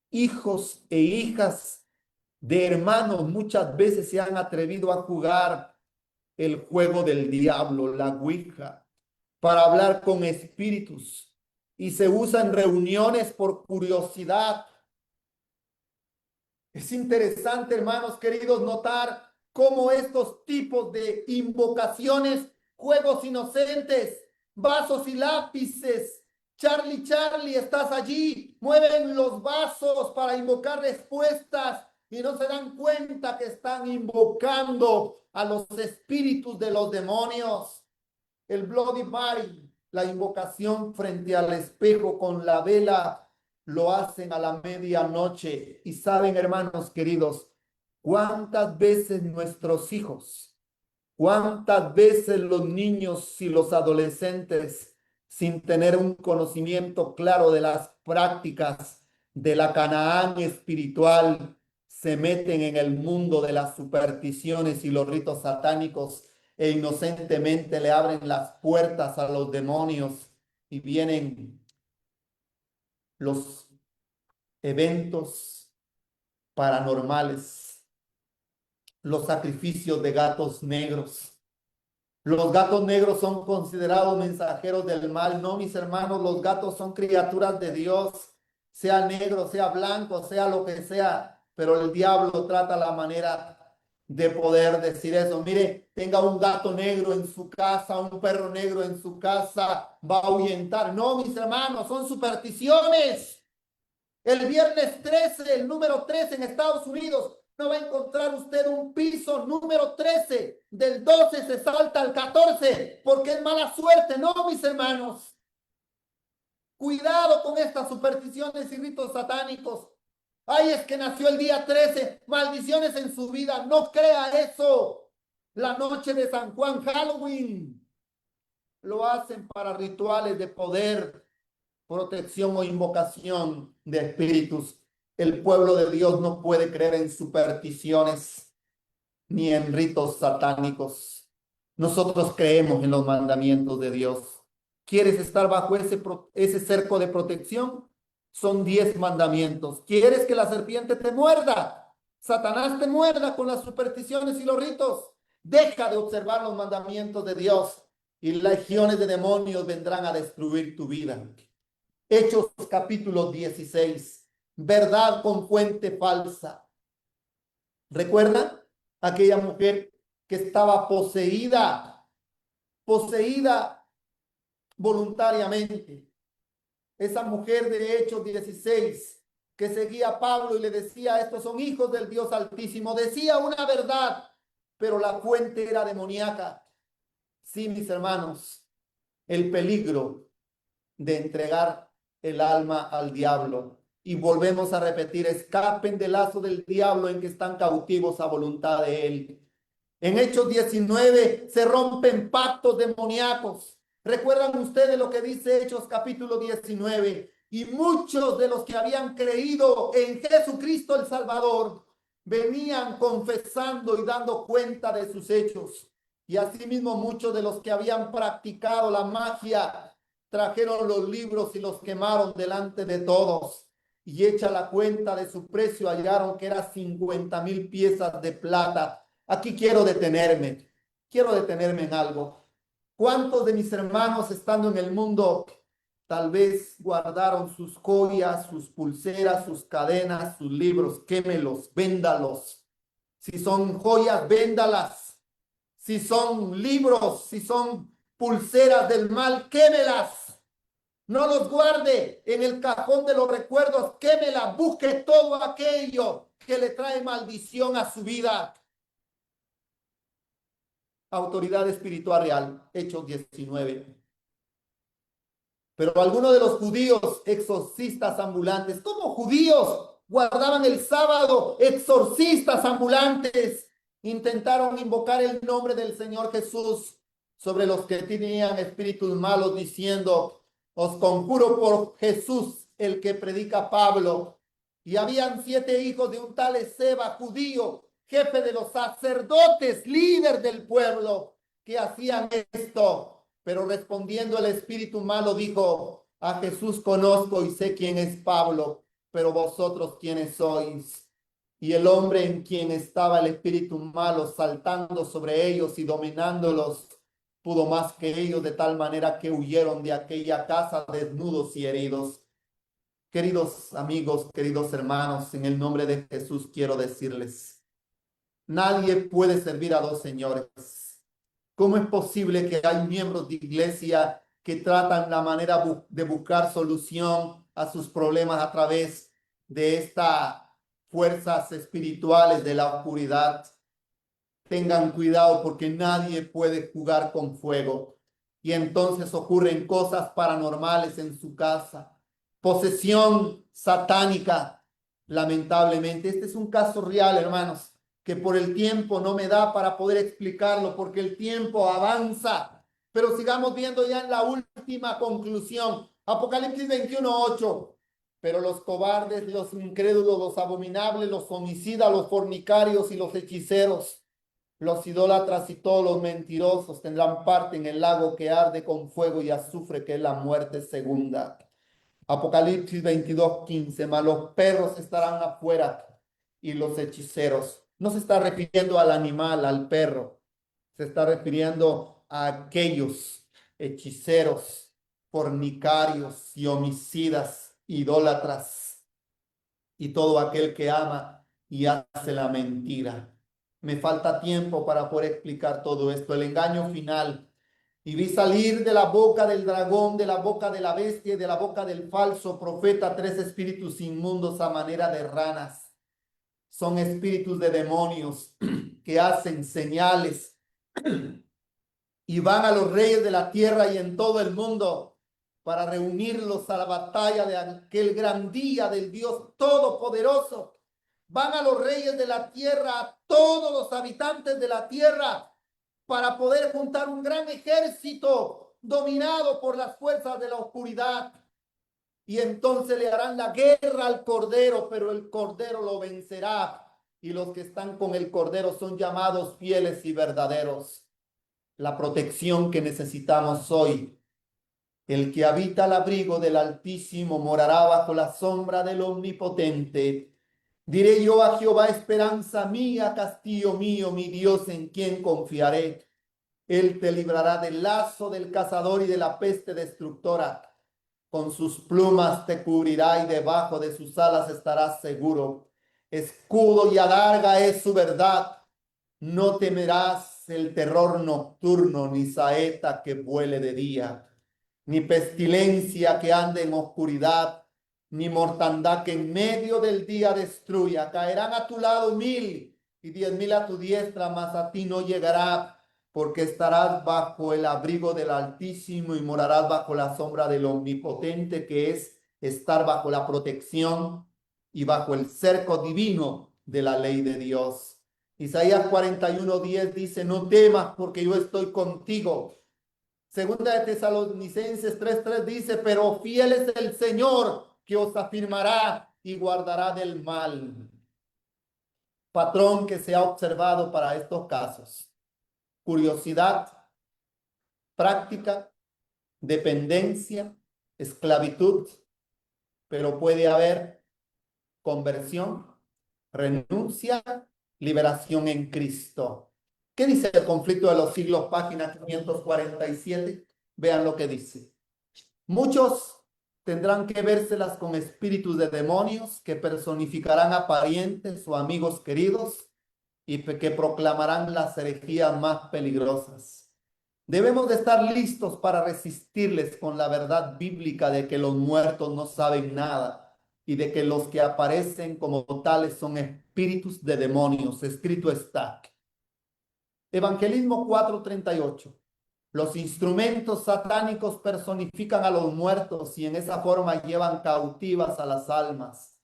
hijos e hijas de hermanos muchas veces se han atrevido a jugar el juego del diablo, la Ouija, para hablar con espíritus? Y se usa en reuniones por curiosidad. Es interesante, hermanos queridos, notar cómo estos tipos de invocaciones, juegos inocentes, vasos y lápices, Charlie, Charlie, estás allí, mueven los vasos para invocar respuestas y no se dan cuenta que están invocando a los espíritus de los demonios. El Bloody Mary, la invocación frente al espejo con la vela, lo hacen a la medianoche. Y saben, hermanos queridos, cuántas veces nuestros hijos, cuántas veces los niños y los adolescentes, sin tener un conocimiento claro de las prácticas de la Canaán espiritual, se meten en el mundo de las supersticiones y los ritos satánicos e inocentemente le abren las puertas a los demonios y vienen los eventos paranormales, los sacrificios de gatos negros. Los gatos negros son considerados mensajeros del mal. No, mis hermanos, los gatos son criaturas de Dios, sea negro, sea blanco, sea lo que sea, pero el diablo trata la manera de poder decir eso. Mire, tenga un gato negro en su casa, un perro negro en su casa, va a ahuyentar. No, mis hermanos, son supersticiones. El viernes 13, el número 13 en Estados Unidos, no va a encontrar usted un piso número 13. Del 12 se salta al 14 porque es mala suerte. No, mis hermanos. Cuidado con estas supersticiones y ritos satánicos. Ay, es que nació el día 13. Maldiciones en su vida. No crea eso. La noche de San Juan, Halloween, lo hacen para rituales de poder, protección o invocación de espíritus. El pueblo de Dios no puede creer en supersticiones ni en ritos satánicos. Nosotros creemos en los mandamientos de Dios. ¿Quieres estar bajo ese cerco de protección? Son 10 mandamientos. ¿Quieres que la serpiente te muerda? Satanás te muerda con las supersticiones y los ritos. Deja de observar los mandamientos de Dios y legiones de demonios vendrán a destruir tu vida. Hechos capítulo 16. Verdad con fuente falsa. ¿Recuerdan? Aquella mujer que estaba poseída voluntariamente. Esa mujer de Hechos 16 que seguía a Pablo y le decía, estos son hijos del Dios Altísimo. Decía una verdad, pero la fuente era demoníaca. Sí, mis hermanos, el peligro de entregar el alma al diablo. Y volvemos a repetir, escapen del lazo del diablo en que están cautivos a voluntad de él. En Hechos 19 se rompen pactos demoníacos. ¿Recuerdan ustedes lo que dice Hechos capítulo 19? Y muchos de los que habían creído en Jesucristo el Salvador venían confesando y dando cuenta de sus hechos. Y asimismo muchos de los que habían practicado la magia trajeron los libros y los quemaron delante de todos. Y hecha la cuenta de su precio, hallaron que era 50,000 piezas de plata. Aquí quiero detenerme en algo. ¿Cuántos de mis hermanos estando en el mundo tal vez guardaron sus joyas, sus pulseras, sus cadenas, sus libros? Quémelos, véndalos. Si son joyas, véndalas. Si son libros, si son pulseras del mal, quémelas. No los guarde en el cajón de los recuerdos, quémela, busque todo aquello que le trae maldición a su vida. Autoridad espiritual real, Hechos 19. Pero algunos de los judíos exorcistas ambulantes, como judíos, guardaban el sábado, exorcistas ambulantes, intentaron invocar el nombre del Señor Jesús sobre los que tenían espíritus malos, diciendo, os conjuro por Jesús, el que predica Pablo. Y habían 7 hijos de un tal Esceva, judío, jefe de los sacerdotes, líder del pueblo, que hacían esto. Pero respondiendo el espíritu malo dijo, a Jesús conozco y sé quién es Pablo, pero vosotros quiénes sois. Y el hombre en quien estaba el espíritu malo saltando sobre ellos y dominándolos, pudo más que ellos, de tal manera que huyeron de aquella casa desnudos y heridos. Queridos amigos, queridos hermanos, en el nombre de Jesús quiero decirles, nadie puede servir a dos señores. ¿Cómo es posible que hay miembros de iglesia que tratan la manera de buscar solución a sus problemas a través de estas fuerzas espirituales de la oscuridad? Tengan cuidado porque nadie puede jugar con fuego. Y entonces ocurren cosas paranormales en su casa. Posesión satánica, lamentablemente. Este es un caso real, hermanos, que por el tiempo no me da para poder explicarlo, porque el tiempo avanza. Pero sigamos viendo ya en la última conclusión. Apocalipsis 21:8. Pero los cobardes, los incrédulos, los abominables, los homicidas, los fornicarios y los hechiceros, los idólatras y todos los mentirosos tendrán parte en el lago que arde con fuego y azufre, que es la muerte segunda. Apocalipsis 22:15. Mas los perros estarán afuera y los hechiceros. No se está refiriendo al animal, al perro. Se está refiriendo a aquellos hechiceros, fornicarios y homicidas, idólatras y todo aquel que ama y hace la mentira. Me falta tiempo para poder explicar todo esto. El engaño final. Y vi salir de la boca del dragón, de la boca de la bestia y de la boca del falso profeta 3 espíritus inmundos a manera de ranas. Son espíritus de demonios que hacen señales y van a los reyes de la tierra y en todo el mundo para reunirlos a la batalla de aquel gran día del Dios Todopoderoso. Van a los reyes de la tierra, a todos los habitantes de la tierra, para poder juntar un gran ejército dominado por las fuerzas de la oscuridad. Y entonces le harán la guerra al Cordero, pero el Cordero lo vencerá. Y los que están con el Cordero son llamados fieles y verdaderos. La protección que necesitamos hoy. El que habita al abrigo del Altísimo morará bajo la sombra del Omnipotente. Diré yo a Jehová, esperanza mía, castillo mío, mi Dios en quien confiaré. Él te librará del lazo del cazador y de la peste destructora. Con sus plumas te cubrirá y debajo de sus alas estarás seguro. Escudo y adarga es su verdad. No temerás el terror nocturno, ni saeta que vuele de día, ni pestilencia que ande en oscuridad, ni mortandad que en medio del día destruya. Caerán a tu lado 1000 y 10.000 a tu diestra, mas a ti no llegará, porque estarás bajo el abrigo del Altísimo y morarás bajo la sombra del Omnipotente, que es estar bajo la protección y bajo el cerco divino de la ley de Dios. Isaías 41:10 dice, no temas porque yo estoy contigo. Segunda de Tesalonicenses 3:3 dice, pero fiel es el Señor que os afirmará y guardará del mal. Patrón que se ha observado para estos casos. Curiosidad, práctica, dependencia, esclavitud, pero puede haber conversión, renuncia, liberación en Cristo. ¿Qué dice el conflicto de los siglos, página 547? Vean lo que dice. Muchos tendrán que vérselas con espíritus de demonios que personificarán a parientes o amigos queridos y que proclamarán las herejías más peligrosas. Debemos de estar listos para resistirles con la verdad bíblica de que los muertos no saben nada y de que los que aparecen como tales son espíritus de demonios. Escrito está. Evangelismo 4:38. Los instrumentos satánicos personifican a los muertos y en esa forma llevan cautivas a las almas.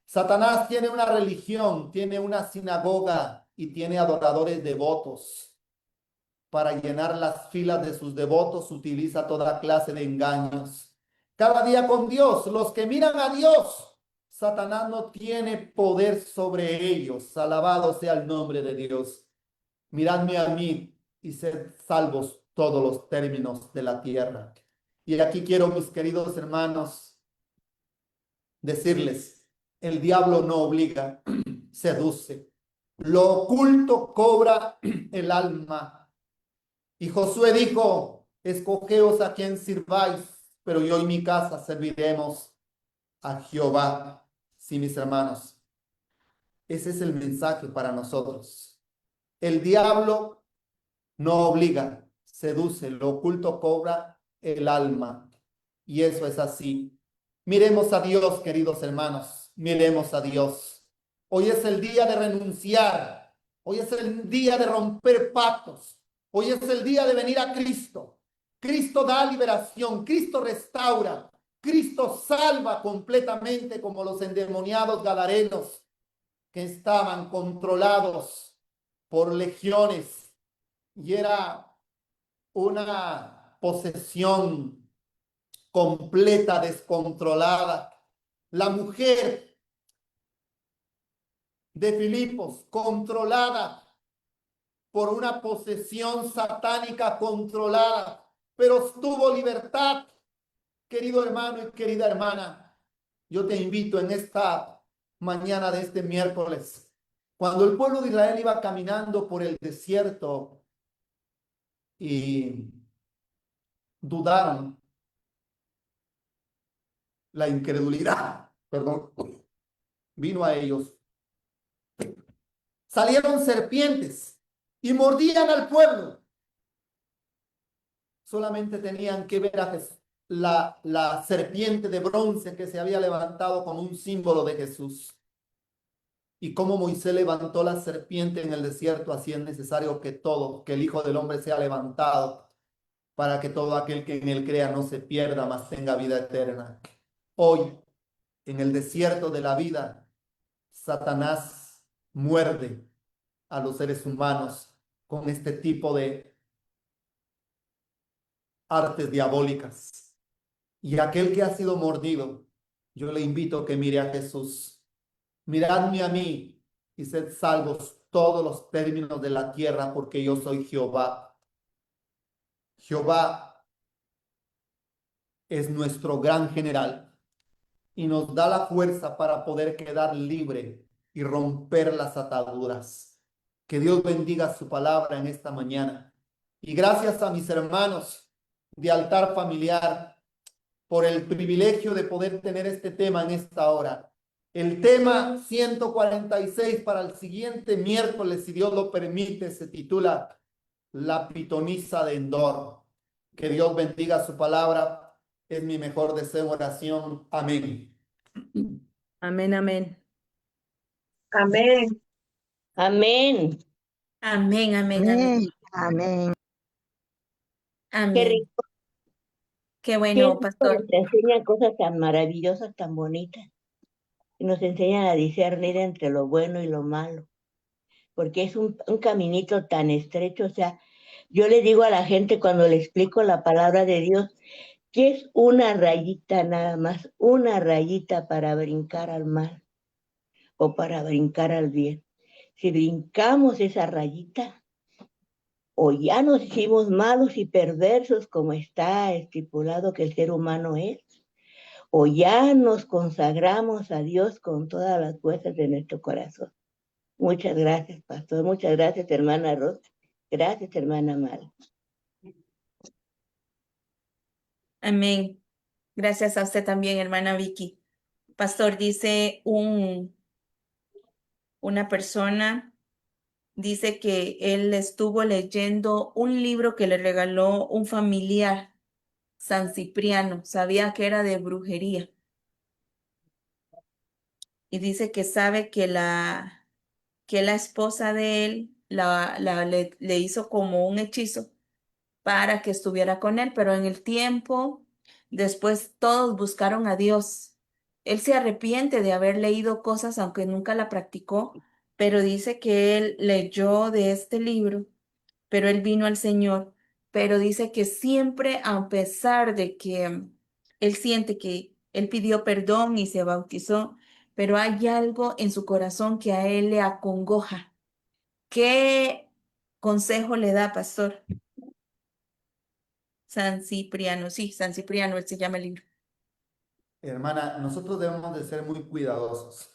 Satanás tiene una religión, tiene una sinagoga y tiene adoradores devotos. Para llenar las filas de sus devotos utiliza toda clase de engaños. Cada día con Dios, los que miran a Dios, Satanás no tiene poder sobre ellos. Alabado sea el nombre de Dios. Miradme a mí y sed salvos todos los términos de la tierra. Y aquí quiero, mis queridos hermanos, decirles, el diablo no obliga, seduce. Lo oculto cobra el alma. Y Josué dijo, escogeos a quien sirváis, pero yo y mi casa serviremos a Jehová. Sí, mis hermanos, ese es el mensaje para nosotros. El diablo no obliga, seduce, lo oculto cobra el alma. Y eso es así. Miremos a Dios, queridos hermanos, miremos a Dios. Hoy es el día de renunciar. Hoy es el día de romper pactos. Hoy es el día de venir a Cristo. Cristo da liberación, Cristo restaura, Cristo salva completamente como los endemoniados gadarenos que estaban controlados por legiones y era una posesión completa, descontrolada. La mujer de Filipos, controlada por una posesión satánica controlada, pero tuvo libertad. Querido hermano y querida hermana, yo te invito en esta mañana de este miércoles, cuando el pueblo de Israel iba caminando por el desierto y dudaron, la incredulidad, perdón, vino a ellos. Salieron serpientes y mordían al pueblo. Solamente tenían que ver a Jesús, la serpiente de bronce que se había levantado como un símbolo de Jesús. Y como Moisés levantó la serpiente en el desierto, así es necesario que el Hijo del Hombre sea levantado para que todo aquel que en él crea no se pierda, mas tenga vida eterna. Hoy, en el desierto de la vida, Satanás muerde a los seres humanos con este tipo de artes diabólicas. Y aquel que ha sido mordido, yo le invito a que mire a Jesús. Miradme a mí y sed salvos todos los términos de la tierra, porque yo soy Jehová. Jehová es nuestro gran general y nos da la fuerza para poder quedar libre y romper las ataduras. Que Dios bendiga su palabra en esta mañana. Y gracias a mis hermanos de altar familiar por el privilegio de poder tener este tema en esta hora. El tema 146 para el siguiente miércoles, si Dios lo permite, se titula La pitonisa de Endor. Que Dios bendiga su palabra. Es mi mejor deseo, oración. Amén. Amén, amén. Amén. Amén. Amén, amén, amén. Amén, amén. Qué Amén. rico, Qué qué bueno, rico pastor. nos enseñan cosas tan maravillosas, tan bonitas. Y nos enseñan a discernir entre lo bueno y lo malo. Porque es un caminito tan estrecho. O sea, yo le digo a la gente cuando le explico la palabra de Dios, que es una rayita nada más, una rayita para brincar al mal o para brincar al bien. Si brincamos esa rayita, o ya nos hicimos malos y perversos como está estipulado que el ser humano es, o ya nos consagramos a Dios con todas las fuerzas de nuestro corazón. Muchas gracias, pastor. Muchas gracias, hermana Rosa. Gracias, hermana Mara. Amén. Gracias a usted también, hermana Vicky. Pastor, dice una persona, dice que él estuvo leyendo un libro que le regaló un familiar, San Cipriano. Sabía que era de brujería. Y dice que sabe que la esposa de él le hizo como un hechizo para que estuviera con él, pero en el tiempo, después todos buscaron a Dios. Él se arrepiente de haber leído cosas, aunque nunca la practicó, pero dice que él leyó de este libro, pero él vino al Señor, pero dice que siempre, a pesar de que él siente que él pidió perdón y se bautizó, pero hay algo en su corazón que a él le acongoja. ¿Qué consejo le da, pastor? San Cipriano, sí, San Cipriano, él se llama el libro. Hermana, nosotros debemos de ser muy cuidadosos.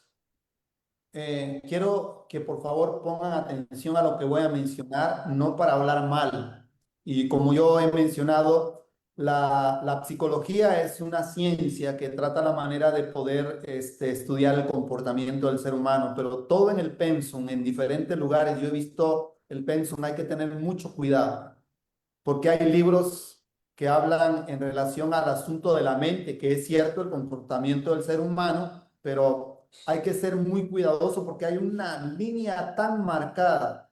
Quiero que por favor pongan atención a lo que voy a mencionar, no para hablar mal. Y como yo he mencionado, la psicología es una ciencia que trata la manera de poder estudiar el comportamiento del ser humano, pero todo en el pensum, en diferentes lugares, yo he visto el pensum, hay que tener mucho cuidado porque hay libros que hablan en relación al asunto de la mente, que es cierto el comportamiento del ser humano, pero hay que ser muy cuidadoso porque hay una línea tan marcada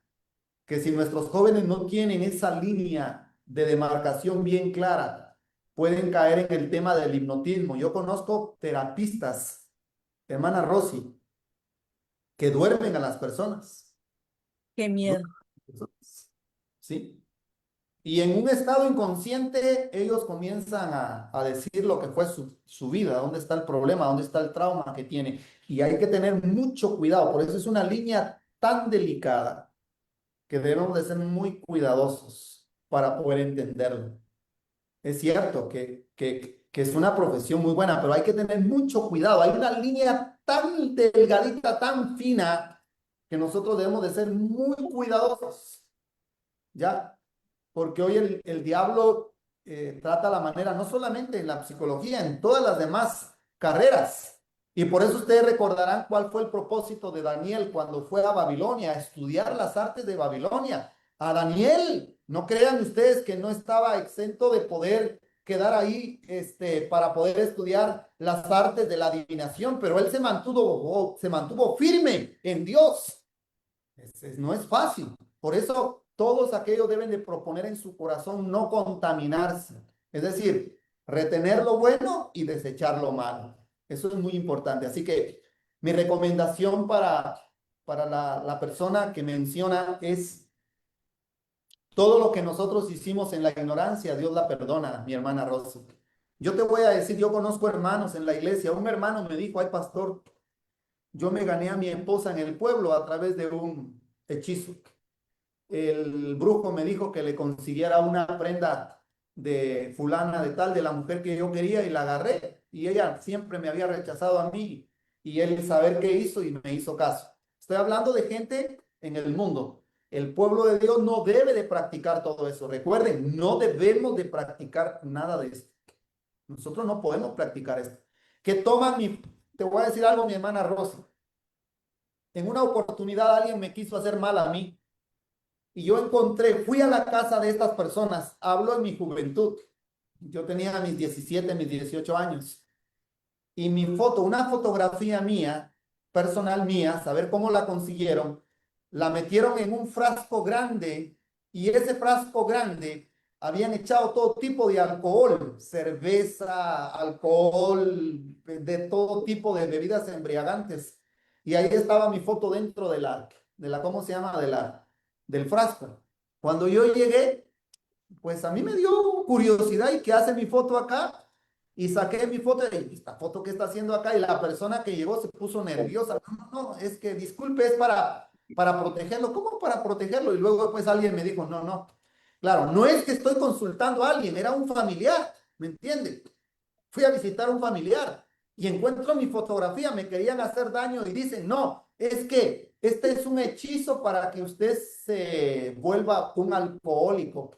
que si nuestros jóvenes no tienen esa línea de demarcación bien clara, pueden caer en el tema del hipnotismo. Yo conozco terapistas, hermana Rosy, que duermen a las personas. Qué miedo. ¿Sí? Y en un estado inconsciente, ellos comienzan a decir lo que fue su vida, dónde está el problema, dónde está el trauma que tiene. Y hay que tener mucho cuidado, por eso es una línea tan delicada que debemos de ser muy cuidadosos para poder entenderlo. Es cierto que es una profesión muy buena, pero hay que tener mucho cuidado. Hay una línea tan delgadita, tan fina, que nosotros debemos de ser muy cuidadosos. ¿Ya? Porque hoy el diablo trata la manera, no solamente en la psicología, en todas las demás carreras. Y por eso ustedes recordarán cuál fue el propósito de Daniel cuando fue a Babilonia, a estudiar las artes de Babilonia. A Daniel, no crean ustedes que no estaba exento de poder quedar ahí para poder estudiar las artes de la adivinación, pero él se mantuvo firme en Dios. No es fácil. Por eso todos aquellos deben de proponer en su corazón no contaminarse. Es decir, retener lo bueno y desechar lo malo. Eso es muy importante. Así que mi recomendación para la persona que menciona es todo lo que nosotros hicimos en la ignorancia, Dios la perdona, mi hermana Rosy. Yo te voy a decir, yo conozco hermanos en la iglesia. Un hermano me dijo, ay pastor, yo me gané a mi esposa en el pueblo a través de un hechizo. El brujo me dijo que le consiguiera una prenda de fulana de tal, de la mujer que yo quería y la agarré. Y ella siempre me había rechazado a mí y él saber qué hizo y me hizo caso. Estoy hablando de gente en el mundo. El pueblo de Dios no debe de practicar todo eso. Recuerden, no debemos de practicar nada de esto. Nosotros no podemos practicar esto. Que toman te voy a decir algo, mi hermana Rosy. En una oportunidad alguien me quiso hacer mal a mí y yo fui a la casa de estas personas, hablo en mi juventud. Yo tenía mis 17, mis 18 años y mi foto, una fotografía mía, personal mía, saber cómo la consiguieron, la metieron en un frasco grande y ese frasco grande habían echado todo tipo de alcohol, cerveza, alcohol, de todo tipo de bebidas embriagantes. Y ahí estaba mi foto dentro ¿cómo se llama? Del frasco. Cuando yo llegué, pues a mí me dio curiosidad y qué hace mi foto acá. Y saqué mi foto y esta foto que está haciendo acá y la persona que llegó se puso nerviosa. No, no, no, es que disculpe, es para protegerlo. ¿Cómo para protegerlo? Y luego pues alguien me dijo, no, no. Claro, no es que estoy consultando a alguien, era un familiar, ¿me entiende? Fui a visitar a un familiar y encuentro mi fotografía, me querían hacer daño y dicen, no, es que este es un hechizo para que usted se vuelva un alcohólico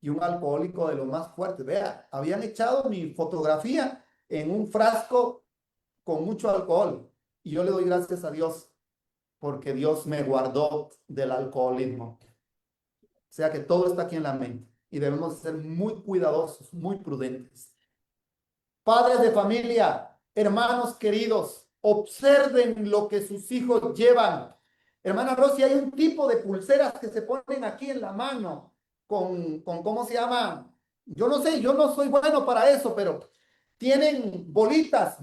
y un alcohólico de lo más fuerte. Vea, habían echado mi fotografía en un frasco con mucho alcohol y yo le doy gracias a Dios porque Dios me guardó del alcoholismo. O sea que todo está aquí en la mente y debemos ser muy cuidadosos, muy prudentes. Padres de familia, hermanos queridos, observen lo que sus hijos llevan. Hermana Rosy, hay un tipo de pulseras que se ponen aquí en la mano con ¿cómo se llama? Yo no sé, yo no soy bueno para eso, pero tienen bolitas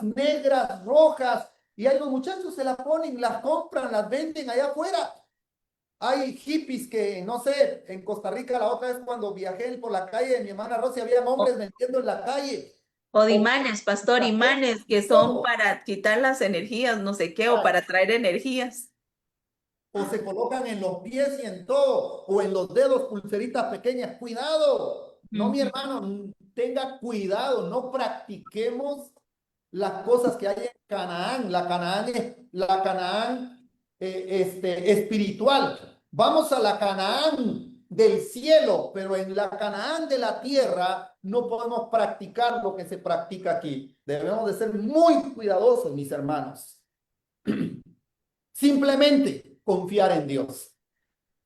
negras, rojas, y ahí los muchachos se las ponen, las compran, las venden allá afuera. Hay hippies que, no sé, en Costa Rica la otra vez cuando viajé por la calle de mi hermana Rosy, había hombres vendiendo en la calle O de o imanes, pastor, imanes que son todo. para quitar las energías, no sé qué, o para traer energías. O se colocan en los pies y en todo, o en los dedos pulseritas pequeñas. Cuidado, no mi Ujú. hermano, tenga cuidado, no practiquemos las cosas que hay en Canaán. La Canaán espiritual. Vamos a la Canaán del cielo, pero en la Canaán de la tierra no podemos practicar lo que se practica aquí. Debemos de ser muy cuidadosos, mis hermanos. Simplemente confiar en Dios.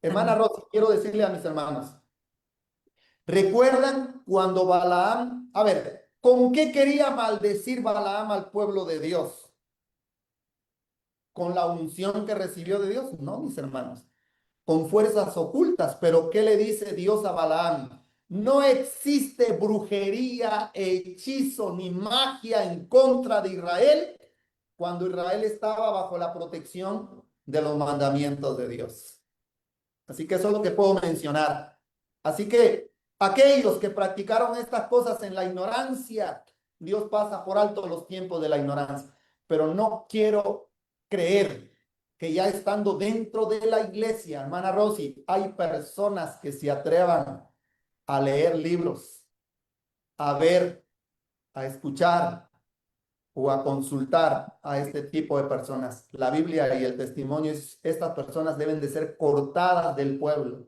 Hermana Amén. Rosy, quiero decirle a mis hermanos, ¿recuerdan cuando Balaam, a ver, con qué quería maldecir Balaam al pueblo de Dios? ¿Con la unción que recibió de Dios? No, mis hermanos, con fuerzas ocultas. Pero ¿qué le dice Dios a Balaam? No existe brujería, hechizo ni magia en contra de Israel cuando Israel estaba bajo la protección de los mandamientos de Dios. Así que eso es lo que puedo mencionar. Así que aquellos que practicaron estas cosas en la ignorancia, Dios pasa por alto los tiempos de la ignorancia. Pero no quiero creer que ya estando dentro de la iglesia, hermana Rosy, hay personas que se atrevan a leer libros, a ver, a escuchar o a consultar a este tipo de personas. La Biblia y el testimonio es, estas personas deben de ser cortadas del pueblo.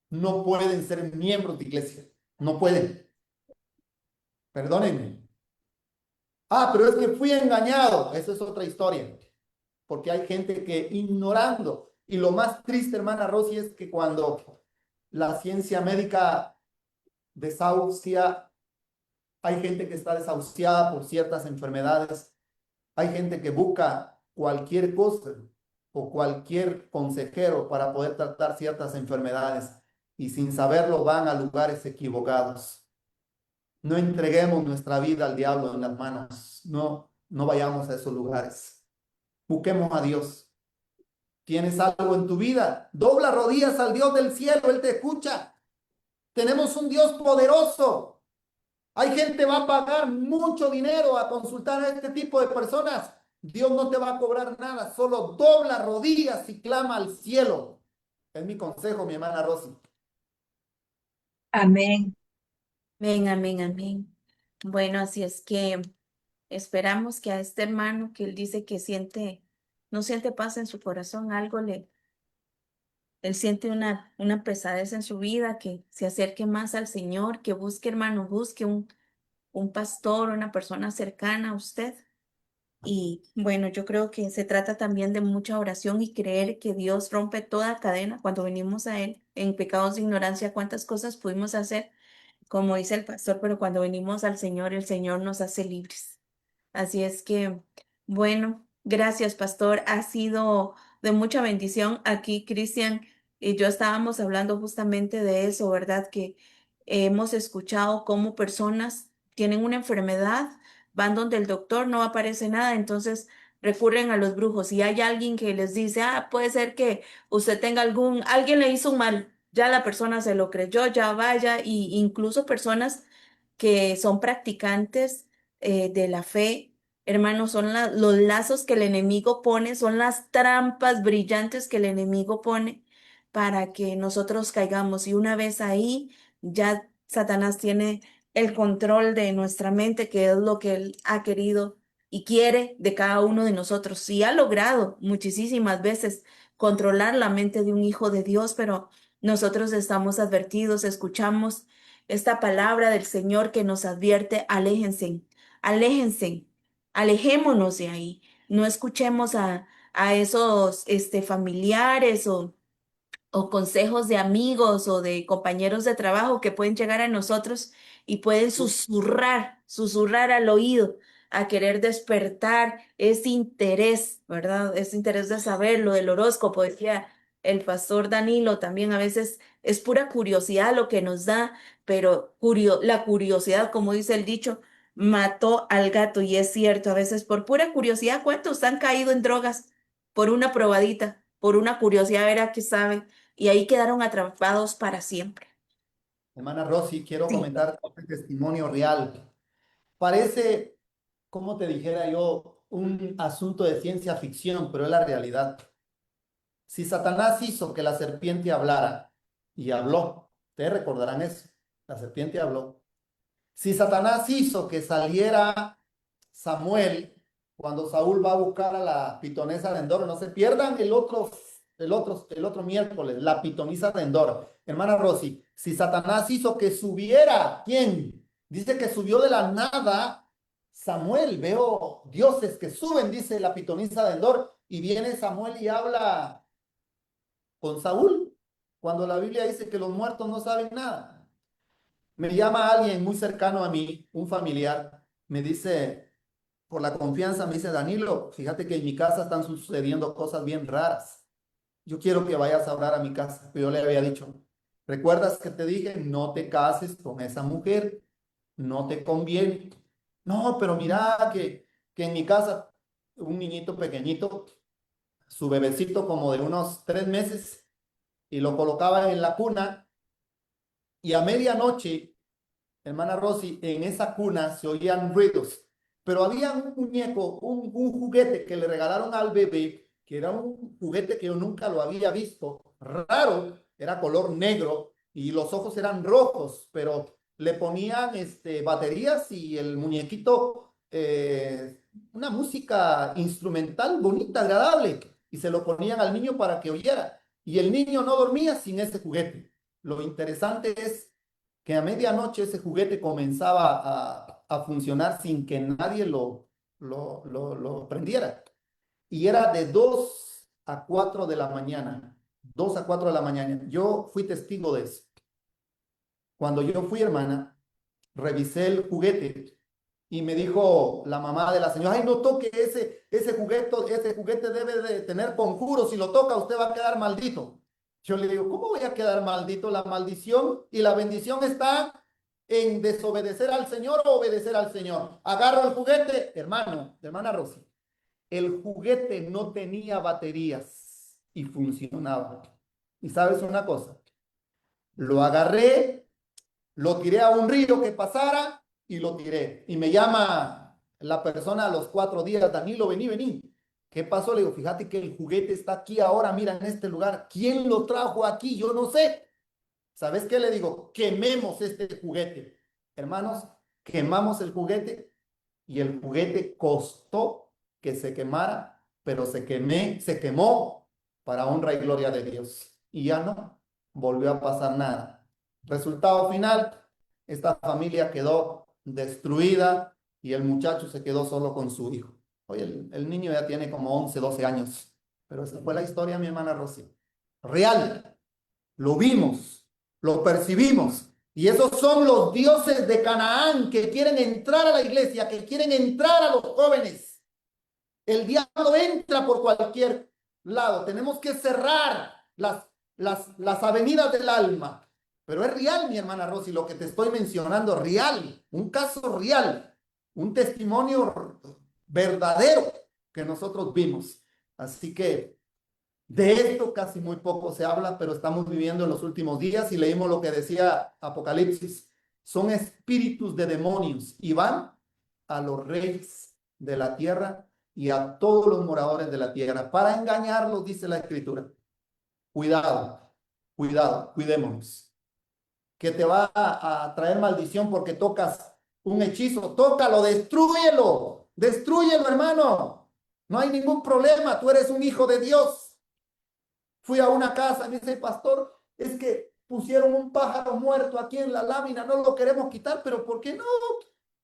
No pueden ser miembros de iglesia. No pueden. Perdónenme. Ah, pero es que fui engañado. Eso es otra historia. Porque hay gente que ignorando. Y lo más triste, hermana Rosy, es que cuando la ciencia médica desahucia, hay gente que está desahuciada por ciertas enfermedades. Hay gente que busca cualquier cosa o cualquier consejero para poder tratar ciertas enfermedades y sin saberlo van a lugares equivocados. No entreguemos nuestra vida al diablo en las manos. No, no vayamos a esos lugares. Busquemos a Dios. ¿Tienes algo en tu vida? Dobla rodillas al Dios del cielo, Él te escucha. Tenemos un Dios poderoso. Hay gente que va a pagar mucho dinero a consultar a este tipo de personas. Dios no te va a cobrar nada, solo dobla rodillas y clama al cielo. Es mi consejo, mi hermana Rosy. Amén. Amén, amén, amén. Bueno, así es que esperamos que a este hermano que él dice que siente no siente paz en su corazón, él siente una pesadez en su vida, que se acerque más al Señor, que busque, hermano, busque un pastor, una persona cercana a usted. Y bueno, yo creo que se trata también de mucha oración y creer que Dios rompe toda cadena cuando venimos a Él. En pecados de ignorancia, cuántas cosas pudimos hacer, como dice el pastor, pero cuando venimos al Señor, el Señor nos hace libres. Así es que, bueno, gracias, pastor. Ha sido de mucha bendición. Aquí, Cristian y yo estábamos hablando justamente de eso, ¿verdad? Que hemos escuchado cómo personas tienen una enfermedad, van donde el doctor, no aparece nada, entonces recurren a los brujos. Y hay alguien que les dice, ah, puede ser que usted tenga alguien le hizo un mal, ya la persona se lo creyó, ya vaya, y incluso personas que son practicantes de la fe, hermanos, son los lazos que el enemigo pone, son las trampas brillantes que el enemigo pone para que nosotros caigamos. Y una vez ahí, ya Satanás tiene el control de nuestra mente, que es lo que él ha querido y quiere de cada uno de nosotros. Y ha logrado muchísimas veces controlar la mente de un hijo de Dios, pero nosotros estamos advertidos, escuchamos esta palabra del Señor que nos advierte, aléjense, aléjense, alejémonos de ahí. No escuchemos a esos familiares o consejos de amigos o de compañeros de trabajo que pueden llegar a nosotros y pueden susurrar al oído, a querer despertar ese interés, ¿verdad? Ese interés de saber lo del horóscopo, decía el pastor Danilo, también a veces es pura curiosidad lo que nos da, pero la curiosidad, como dice el dicho, mató al gato y es cierto, a veces por pura curiosidad, ¿cuántos han caído en drogas por una probadita, por una curiosidad, ver a qué saben? Y ahí quedaron atrapados para siempre. Hermana Rosy, quiero Sí. comentar este testimonio real. Parece, como te dijera yo, un asunto de ciencia ficción, pero es la realidad. Si Satanás hizo que la serpiente hablara, y habló, ustedes recordarán eso, la serpiente habló. Si Satanás hizo que saliera Samuel cuando Saúl va a buscar a la pitonisa de Endor, no se pierdan el otro miércoles, la pitonisa de Endor. Hermana Rosy, si Satanás hizo que subiera, ¿quién? Dice que subió de la nada Samuel, veo dioses que suben, dice la pitonisa de Endor, y viene Samuel y habla con Saúl, cuando la Biblia dice que los muertos no saben nada. Me llama alguien muy cercano a mí, un familiar, me dice, por la confianza, me dice, Danilo, fíjate que en mi casa están sucediendo cosas bien raras. Yo quiero que vayas a orar a mi casa. Pero yo le había dicho, ¿recuerdas que te dije, no te cases con esa mujer? No te conviene. No, pero mira que en mi casa, un niñito pequeñito, su bebecito como de unos 3 meses, y lo colocaba en la cuna, y a medianoche, hermana Rosy, en esa cuna se oían ruidos, pero había un muñeco, un juguete que le regalaron al bebé, que era un juguete que yo nunca lo había visto, raro, era color negro y los ojos eran rojos, pero le ponían baterías y el muñequito, una música instrumental bonita, agradable, y se lo ponían al niño para que oyera, y el niño no dormía sin ese juguete. Lo interesante es que a medianoche ese juguete comenzaba a funcionar sin que nadie lo prendiera. Y era de 2 a 4 de la mañana. 2 a 4 de la mañana. Yo fui testigo de eso. Cuando yo fui, hermana, revisé el juguete y me dijo la mamá de la señora, ay, no toque ese juguete debe de tener conjuros, si lo toca usted va a quedar maldito. Yo le digo, ¿cómo voy a quedar maldito? La maldición y la bendición está en desobedecer al Señor o obedecer al Señor. Agarro el juguete, hermano, hermana Rosy, el juguete no tenía baterías y funcionaba. Y sabes una cosa, lo agarré, lo tiré a un río que pasara y lo tiré. Y me llama la persona a los 4 días, Danilo, vení, vení. ¿Qué pasó? Le digo, fíjate que el juguete está aquí ahora, mira, en este lugar. ¿Quién lo trajo aquí? Yo no sé. ¿Sabes qué? Le digo, quememos este juguete. Hermanos, quemamos el juguete y el juguete costó que se quemara pero se quemó para honra y gloria de Dios. Y ya no volvió a pasar nada. Resultado final, esta familia quedó destruida y el muchacho se quedó solo con su hijo. Hoy el niño ya tiene como 11, 12 años, pero esa fue la historia, mi hermana Rosy. Real, lo vimos, lo percibimos. Y esos son los dioses de Canaán que quieren entrar a la iglesia, que quieren entrar a los jóvenes. El diablo entra por cualquier lado. Tenemos que cerrar las avenidas del alma. Pero es real, mi hermana Rosy, lo que te estoy mencionando, real, un caso real, un testimonio verdadero que nosotros vimos. Así que de esto casi muy poco se habla, pero estamos viviendo en los últimos días y leímos lo que decía Apocalipsis. Son espíritus de demonios y van a los reyes de la tierra y a todos los moradores de la tierra para engañarlos, dice la Escritura. Cuidado, cuidado, cuidémonos. Que te va a traer maldición porque tocas un hechizo, tócalo, destrúyelo, hermano. No hay ningún problema, tú eres un hijo de Dios. Fui a una casa, me dice el pastor, es que pusieron un pájaro muerto aquí en la lámina, no lo queremos quitar, pero ¿por qué no?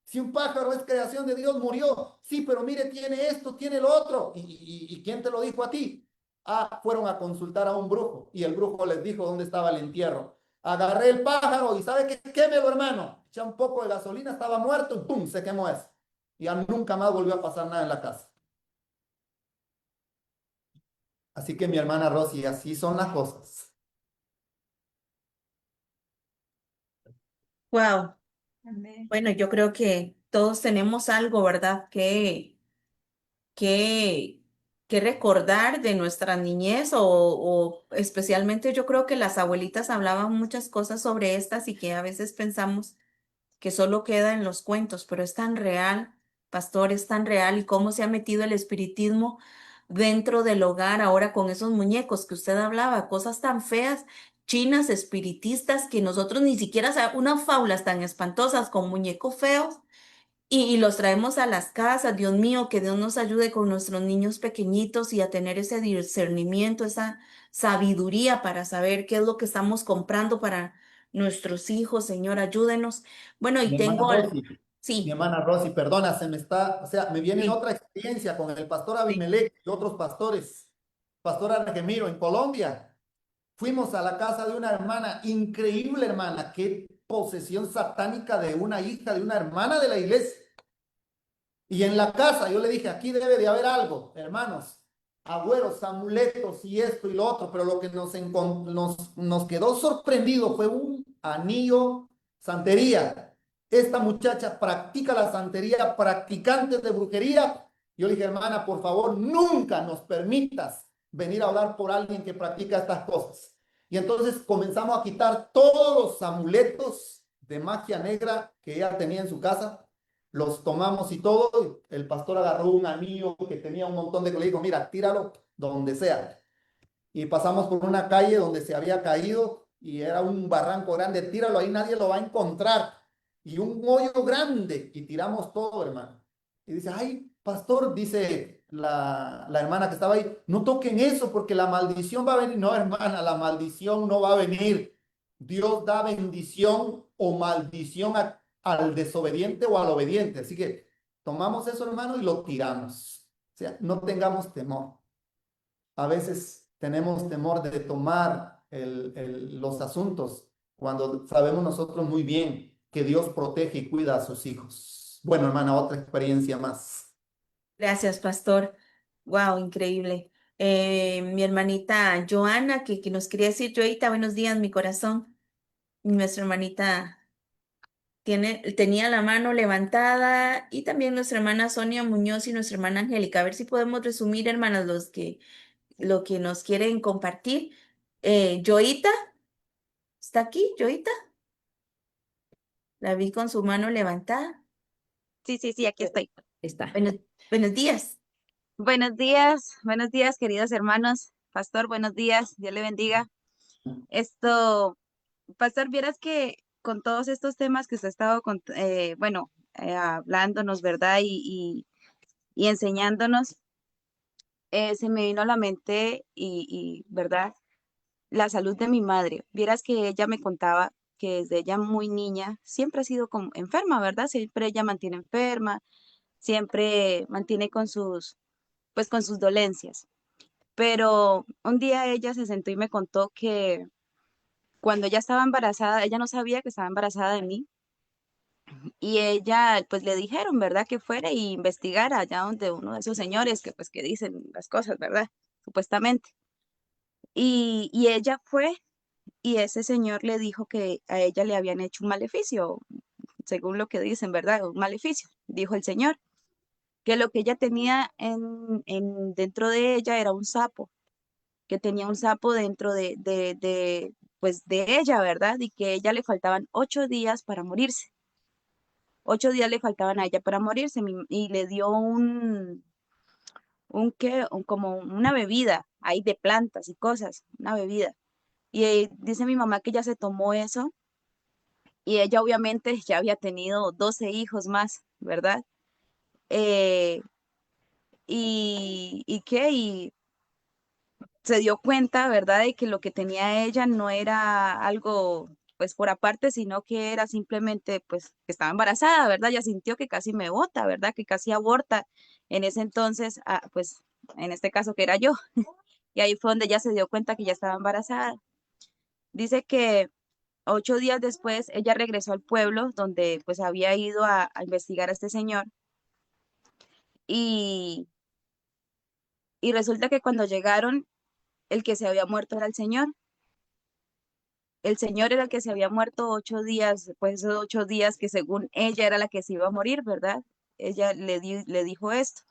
Si un pájaro es creación de Dios, murió. Sí, pero mire, tiene esto, tiene lo otro. ¿Y quién te lo dijo a ti? Ah, fueron a consultar a un brujo y el brujo les dijo dónde estaba el entierro. Agarré el pájaro y ¿sabe qué? Quémelo, hermano. Echa un poco de gasolina, estaba muerto y ¡pum! Se quemó eso. Y ya nunca más volvió a pasar nada en la casa. Así que mi hermana Rosy, así son las cosas. Wow. Amén. Bueno, yo creo que todos tenemos algo, ¿verdad? Que, que recordar de nuestra niñez o especialmente yo creo que las abuelitas hablaban muchas cosas sobre estas y que a veces pensamos que solo queda en los cuentos, pero es tan real, pastor, es tan real y cómo se ha metido el espiritismo dentro del hogar ahora con esos muñecos que usted hablaba, cosas tan feas, chinas, espiritistas, que nosotros ni siquiera sabemos, unas faulas tan espantosas con muñecos feos y los traemos a las casas. Dios mío, que Dios nos ayude con nuestros niños pequeñitos y a tener ese discernimiento, esa sabiduría para saber qué es lo que estamos comprando para nuestros hijos. Señor, ayúdenos. Bueno, y Mi hermana tengo, Rosy, mi sí, hermana Rosy, perdona, se me está, o sea, me viene sí, otra experiencia con el pastor sí. Abimelech y otros pastores, pastor Argemiro en Colombia. Fuimos a la casa de una hermana, increíble hermana, qué posesión satánica de una hija de una hermana de la iglesia. Y en la casa yo le dije, aquí debe de haber algo, hermanos, agüeros, amuletos y esto y lo otro, pero lo que nos quedó sorprendido fue un anillo, santería. Esta muchacha practica la santería, practicante de brujería. Yo le dije, hermana, por favor, nunca nos permitas venir a hablar por alguien que practica estas cosas. Y entonces comenzamos a quitar todos los amuletos de magia negra que ella tenía en su casa, los tomamos y todo. El pastor agarró un anillo que tenía un montón de, le dijo, mira, tíralo donde sea. Y pasamos por una calle donde se había caído y era un barranco grande, tíralo ahí, nadie lo va a encontrar. Y un hoyo grande y tiramos todo, hermano. Y dice, ay, pastor, dice la hermana que estaba ahí, no toquen eso porque la maldición va a venir. No, hermana, la maldición no va a venir. Dios da bendición o maldición al desobediente o al obediente. Así que tomamos eso, hermano, y lo tiramos. O sea, no tengamos temor. A veces tenemos temor de tomar los asuntos cuando sabemos nosotros muy bien que Dios protege y cuida a sus hijos. Bueno, hermana, otra experiencia más. Gracias, pastor. Wow, increíble. Mi hermanita Joana, que nos quería decir, Joita, buenos días, mi corazón. Nuestra hermanita tenía la mano levantada y también nuestra hermana Sonia Muñoz y nuestra hermana Angélica. A ver si podemos resumir, hermanas, lo que nos quieren compartir. Joita, ¿está aquí, Joita? La vi con su mano levantada. Sí, sí, sí, aquí estoy. Está. Buenos, buenos días. Buenos días, queridos hermanos. Pastor, buenos días, Dios le bendiga. Esto, Pastor, vieras que con todos estos temas que usted ha estado, hablándonos, ¿verdad? Y enseñándonos, se me vino a la mente ¿verdad? La salud de mi madre. Vieras que ella me contaba que desde ella muy niña siempre ha sido como enferma, ¿verdad? Siempre ella mantiene enferma, siempre mantiene con pues con sus dolencias. Pero un día ella se sentó y me contó que cuando ella estaba embarazada, ella no sabía que estaba embarazada de mí y ella pues le dijeron, ¿verdad? Que fuera y investigara allá donde uno de esos señores que pues que dicen las cosas, ¿verdad? Supuestamente. Y ella fue y ese señor le dijo que a ella le habían hecho un maleficio, según lo que dicen, ¿verdad? Un maleficio, dijo el señor, que lo que ella tenía dentro de ella era un sapo, que tenía un sapo dentro pues de ella, ¿verdad? Y que a ella le faltaban 8 días para morirse. 8 días le faltaban a ella para morirse y le dio como una bebida ahí de plantas y cosas, una bebida. Y dice mi mamá que ella se tomó eso y ella obviamente ya había tenido 12 hijos más, ¿verdad? Eh, y se dio cuenta, ¿verdad?, de que lo que tenía ella no era algo, pues, por aparte, sino que era simplemente, pues, que estaba embarazada, ¿verdad? Ya sintió que casi me bota, ¿verdad? Que casi aborta en ese entonces, pues, en este caso que era yo. Y ahí fue donde ella se dio cuenta que ya estaba embarazada. Dice que 8 días después ella regresó al pueblo donde pues había ido a investigar a este señor y, y resulta que cuando llegaron el que se había muerto era el señor. El señor era el que se había muerto 8 días, pues esos 8 días que según ella era la que se iba a morir, ¿verdad? Ella le dijo esto.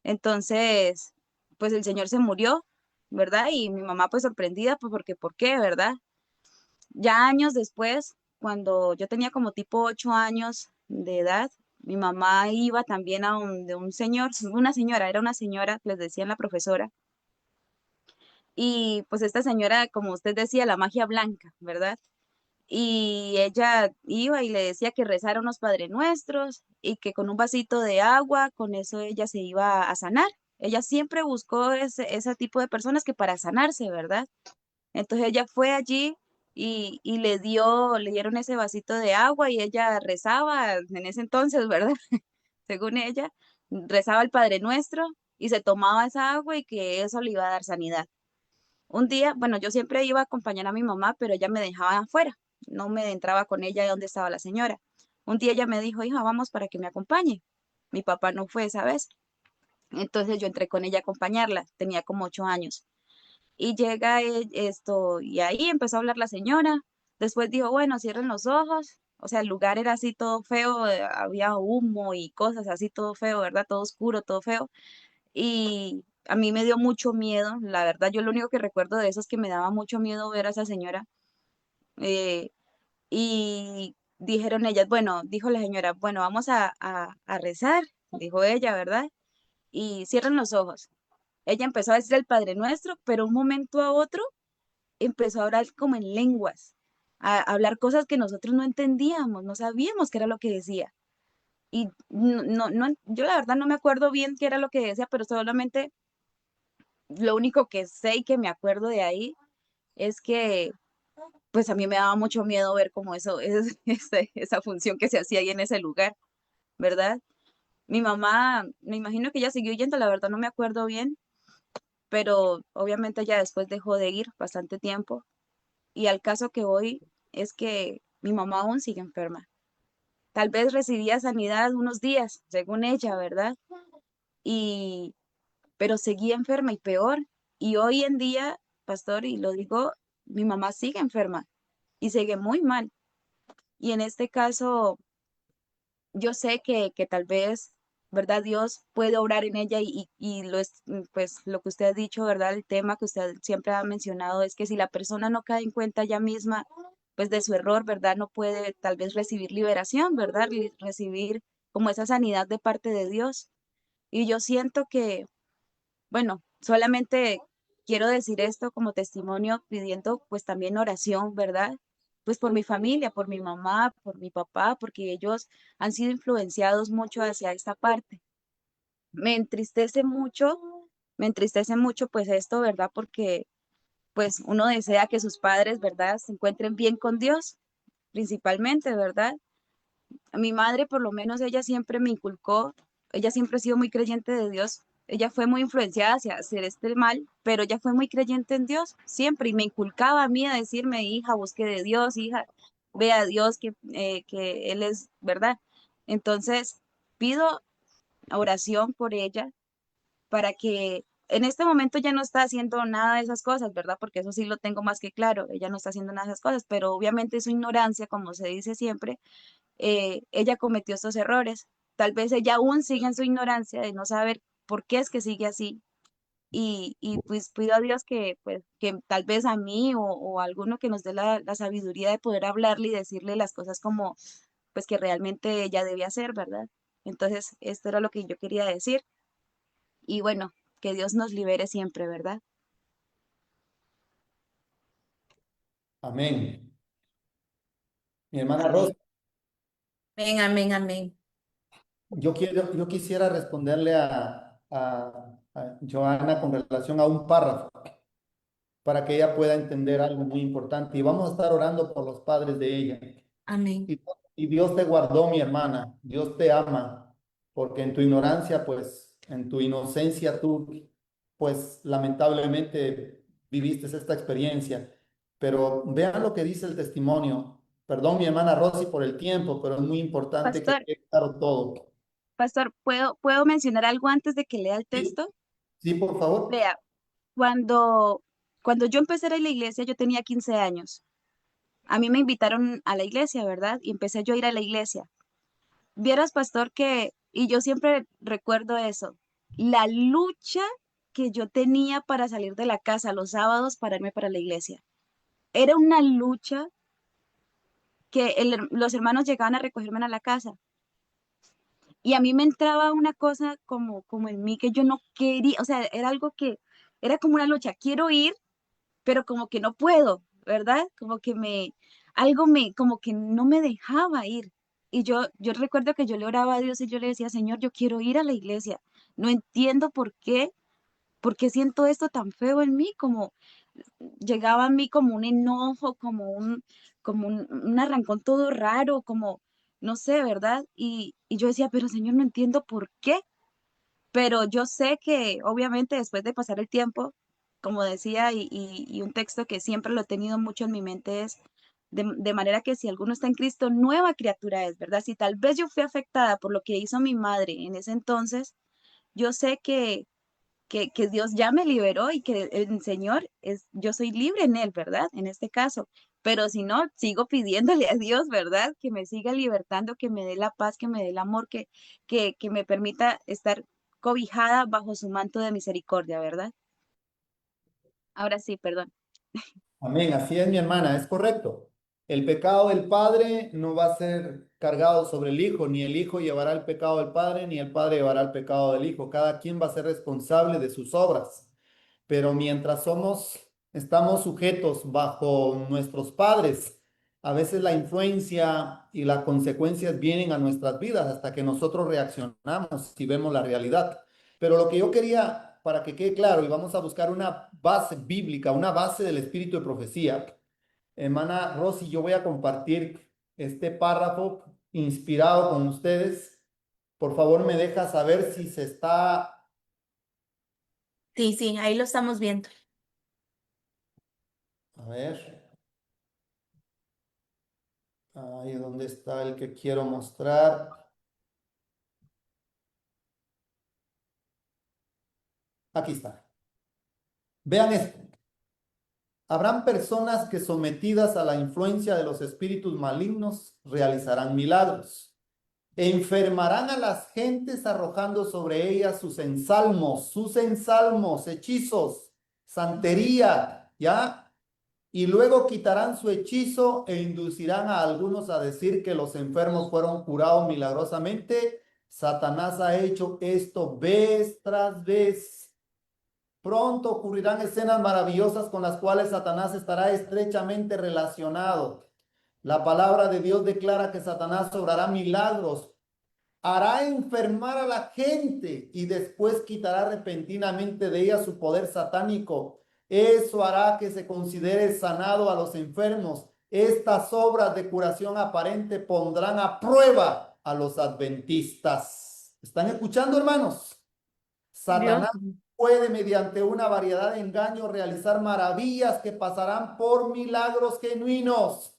Entonces, pues el señor se murió, ¿verdad? Y mi mamá pues sorprendida, pues porque, ¿por qué, verdad? Ya años después, cuando yo tenía como tipo 8 años de edad, mi mamá iba también a de un señor, una señora, era una señora, les decían la profesora, y pues esta señora, como usted decía, la magia blanca, ¿verdad? Y ella iba y le decía que rezara unos Padre Nuestros y que con un vasito de agua, con eso ella se iba a sanar. Ella siempre buscó ese tipo de personas que para sanarse, ¿verdad? Entonces ella fue allí y le dieron ese vasito de agua y ella rezaba en ese entonces, ¿verdad? Según ella, rezaba el Padre Nuestro y se tomaba esa agua y que eso le iba a dar sanidad. Un día, bueno, yo siempre iba a acompañar a mi mamá, pero ella me dejaba afuera, no me entraba con ella de donde estaba la señora. Un día ella me dijo, hija, vamos para que me acompañe. Mi papá no fue esa vez. Entonces yo entré con ella a acompañarla, tenía como 8 años. Y llega esto, y ahí empezó a hablar la señora. Después dijo, bueno, cierren los ojos. O sea, el lugar era así todo feo, había humo y cosas así todo feo, ¿verdad? Todo oscuro, todo feo. Y a mí me dio mucho miedo, la verdad, yo lo único que recuerdo de eso es que me daba mucho miedo ver a esa señora. eh, y dijeron ellas, bueno, dijo la señora, bueno, vamos a rezar, dijo ella, ¿verdad? Y cierren los ojos. Ella empezó a decir el Padre Nuestro, pero un momento a otro empezó a hablar como en lenguas, a hablar cosas que nosotros no entendíamos, no sabíamos qué era lo que decía. Y yo la verdad no me acuerdo bien qué era lo que decía, pero solamente lo único que sé y que me acuerdo de ahí es que pues a mí me daba mucho miedo ver cómo eso, esa función que se hacía ahí en ese lugar, ¿verdad? Mi mamá, me imagino que ella siguió yendo, la verdad no me acuerdo bien, pero obviamente ella después dejó de ir bastante tiempo. Y al caso que voy es que mi mamá aún sigue enferma. Tal vez recibía sanidad unos días, según ella, ¿verdad? Y, pero seguía enferma y peor. Y hoy en día, pastor, y lo digo, mi mamá sigue enferma y sigue muy mal. Y en este caso, yo sé que tal vez, ¿verdad? Dios puede obrar en ella y pues lo que usted ha dicho, ¿verdad? El tema que usted siempre ha mencionado es que si la persona no cae en cuenta ella misma, pues de su error, ¿verdad? No puede tal vez recibir liberación, ¿verdad? Recibir como esa sanidad de parte de Dios. Y yo siento que, bueno, solamente quiero decir esto como testimonio, pidiendo pues también oración, ¿verdad? Pues por mi familia, por mi mamá, por mi papá, porque ellos han sido influenciados mucho hacia esta parte. Me entristece mucho me entristece mucho pues esto, ¿verdad? Porque pues uno desea que sus padres, ¿verdad? Se encuentren bien con Dios, principalmente, ¿verdad? A mi madre, por lo menos, ella siempre me inculcó, ella siempre ha sido muy creyente de Dios. Ella fue muy influenciada hacia hacer este mal, pero ella fue muy creyente en Dios, siempre, y me inculcaba a mí a decirme, hija, busque de Dios, hija, ve a Dios que Él es, ¿verdad? Entonces, pido oración por ella para que en este momento ya no está haciendo nada de esas cosas, ¿verdad? Porque eso sí lo tengo más que claro, ella no está haciendo nada de esas cosas, pero obviamente su ignorancia, como se dice siempre, ella cometió estos errores. Tal vez ella aún sigue en su ignorancia de no saber por qué es que sigue así. Y pues pido a Dios que, pues, que tal vez a mí o a alguno que nos dé la sabiduría de poder hablarle y decirle las cosas como pues que realmente ella debía hacer, ¿verdad? Entonces, esto era lo que yo quería decir. Y bueno, que Dios nos libere siempre, ¿verdad? Amén. Mi hermana Amén. Rosa, Amén, amén, amén. yo quisiera responderle a Joana con relación a un párrafo para que ella pueda entender algo muy importante. Y vamos a estar orando por los padres de ella. Amén. Y, y Dios te guardó, mi hermana. Dios te ama, porque en tu ignorancia, pues, en tu inocencia, tú, pues, lamentablemente viviste esta experiencia. Pero vean lo que dice el testimonio. Perdón, mi hermana Rosy, por el tiempo, pero es muy importante que Pastor, quede claro todo. pastor, ¿puedo mencionar algo antes de que lea el Sí, texto? sí, por favor. Vea, cuando, cuando yo empecé a ir a la iglesia, yo tenía 15 años. A mí me invitaron a la iglesia, ¿verdad? Y empecé yo a ir a la iglesia. Vieras, pastor, y yo siempre recuerdo eso, la lucha que yo tenía para salir de la casa los sábados para irme para la iglesia. Era una lucha que los hermanos llegaban a recogerme a la casa. Y a mí me entraba una cosa como en mí que yo no quería, o sea, era algo que era como una lucha. Quiero ir, pero como que no puedo, ¿verdad? Como que como que no me dejaba ir. Y yo recuerdo que yo le oraba a Dios y yo le decía, Señor, yo quiero ir a la iglesia. No entiendo por qué siento esto tan feo en mí, como llegaba a mí como un enojo, un arrancón todo raro, como, no sé, ¿verdad? Y yo decía, pero Señor, no entiendo por qué. Pero yo sé que obviamente después de pasar el tiempo, como decía, y un texto que siempre lo he tenido mucho en mi mente es, de manera que si alguno está en Cristo, nueva criatura es, ¿verdad? Si tal vez yo fui afectada por lo que hizo mi madre en ese entonces, yo sé que Dios ya me liberó y que el Señor es, yo soy libre en Él, ¿verdad? En este caso. Pero si no, sigo pidiéndole a Dios, ¿verdad? Que me siga libertando, que me dé la paz, que me dé el amor, que me permita estar cobijada bajo su manto de misericordia, ¿verdad? Ahora sí, perdón. Amén, así es, mi hermana, es correcto. El pecado del padre no va a ser cargado sobre el hijo, ni el hijo llevará el pecado del padre, ni el padre llevará el pecado del hijo. Cada quien va a ser responsable de sus obras. Pero mientras estamos sujetos bajo nuestros padres, a veces la influencia y las consecuencias vienen a nuestras vidas hasta que nosotros reaccionamos y vemos la realidad. Pero lo que yo quería, para que quede claro, y vamos a buscar una base bíblica, una base del espíritu de profecía. Hermana Rosy, yo voy a compartir este párrafo inspirado con ustedes. Por favor, me deja saber si se está, Sí, sí, ahí lo estamos viendo. a ver, ahí donde está el que quiero mostrar. Aquí está. Vean esto. Habrán personas que sometidas a la influencia de los espíritus malignos realizarán milagros. Enfermarán a las gentes arrojando sobre ellas sus ensalmos, hechizos, santería, ¿ya? Y luego quitarán su hechizo e inducirán a algunos a decir que los enfermos fueron curados milagrosamente. Satanás ha hecho esto vez tras vez. Pronto ocurrirán escenas maravillosas con las cuales Satanás estará estrechamente relacionado. La palabra de Dios declara que Satanás obrará milagros hará enfermar a la gente y después quitará repentinamente de ella su poder satánico. Eso hará que se considere sanado a los enfermos. Estas obras de curación aparente pondrán a prueba a los adventistas. ¿Están escuchando, hermanos? Dios. Satanás puede, mediante una variedad de engaños, realizar maravillas que pasarán por milagros genuinos.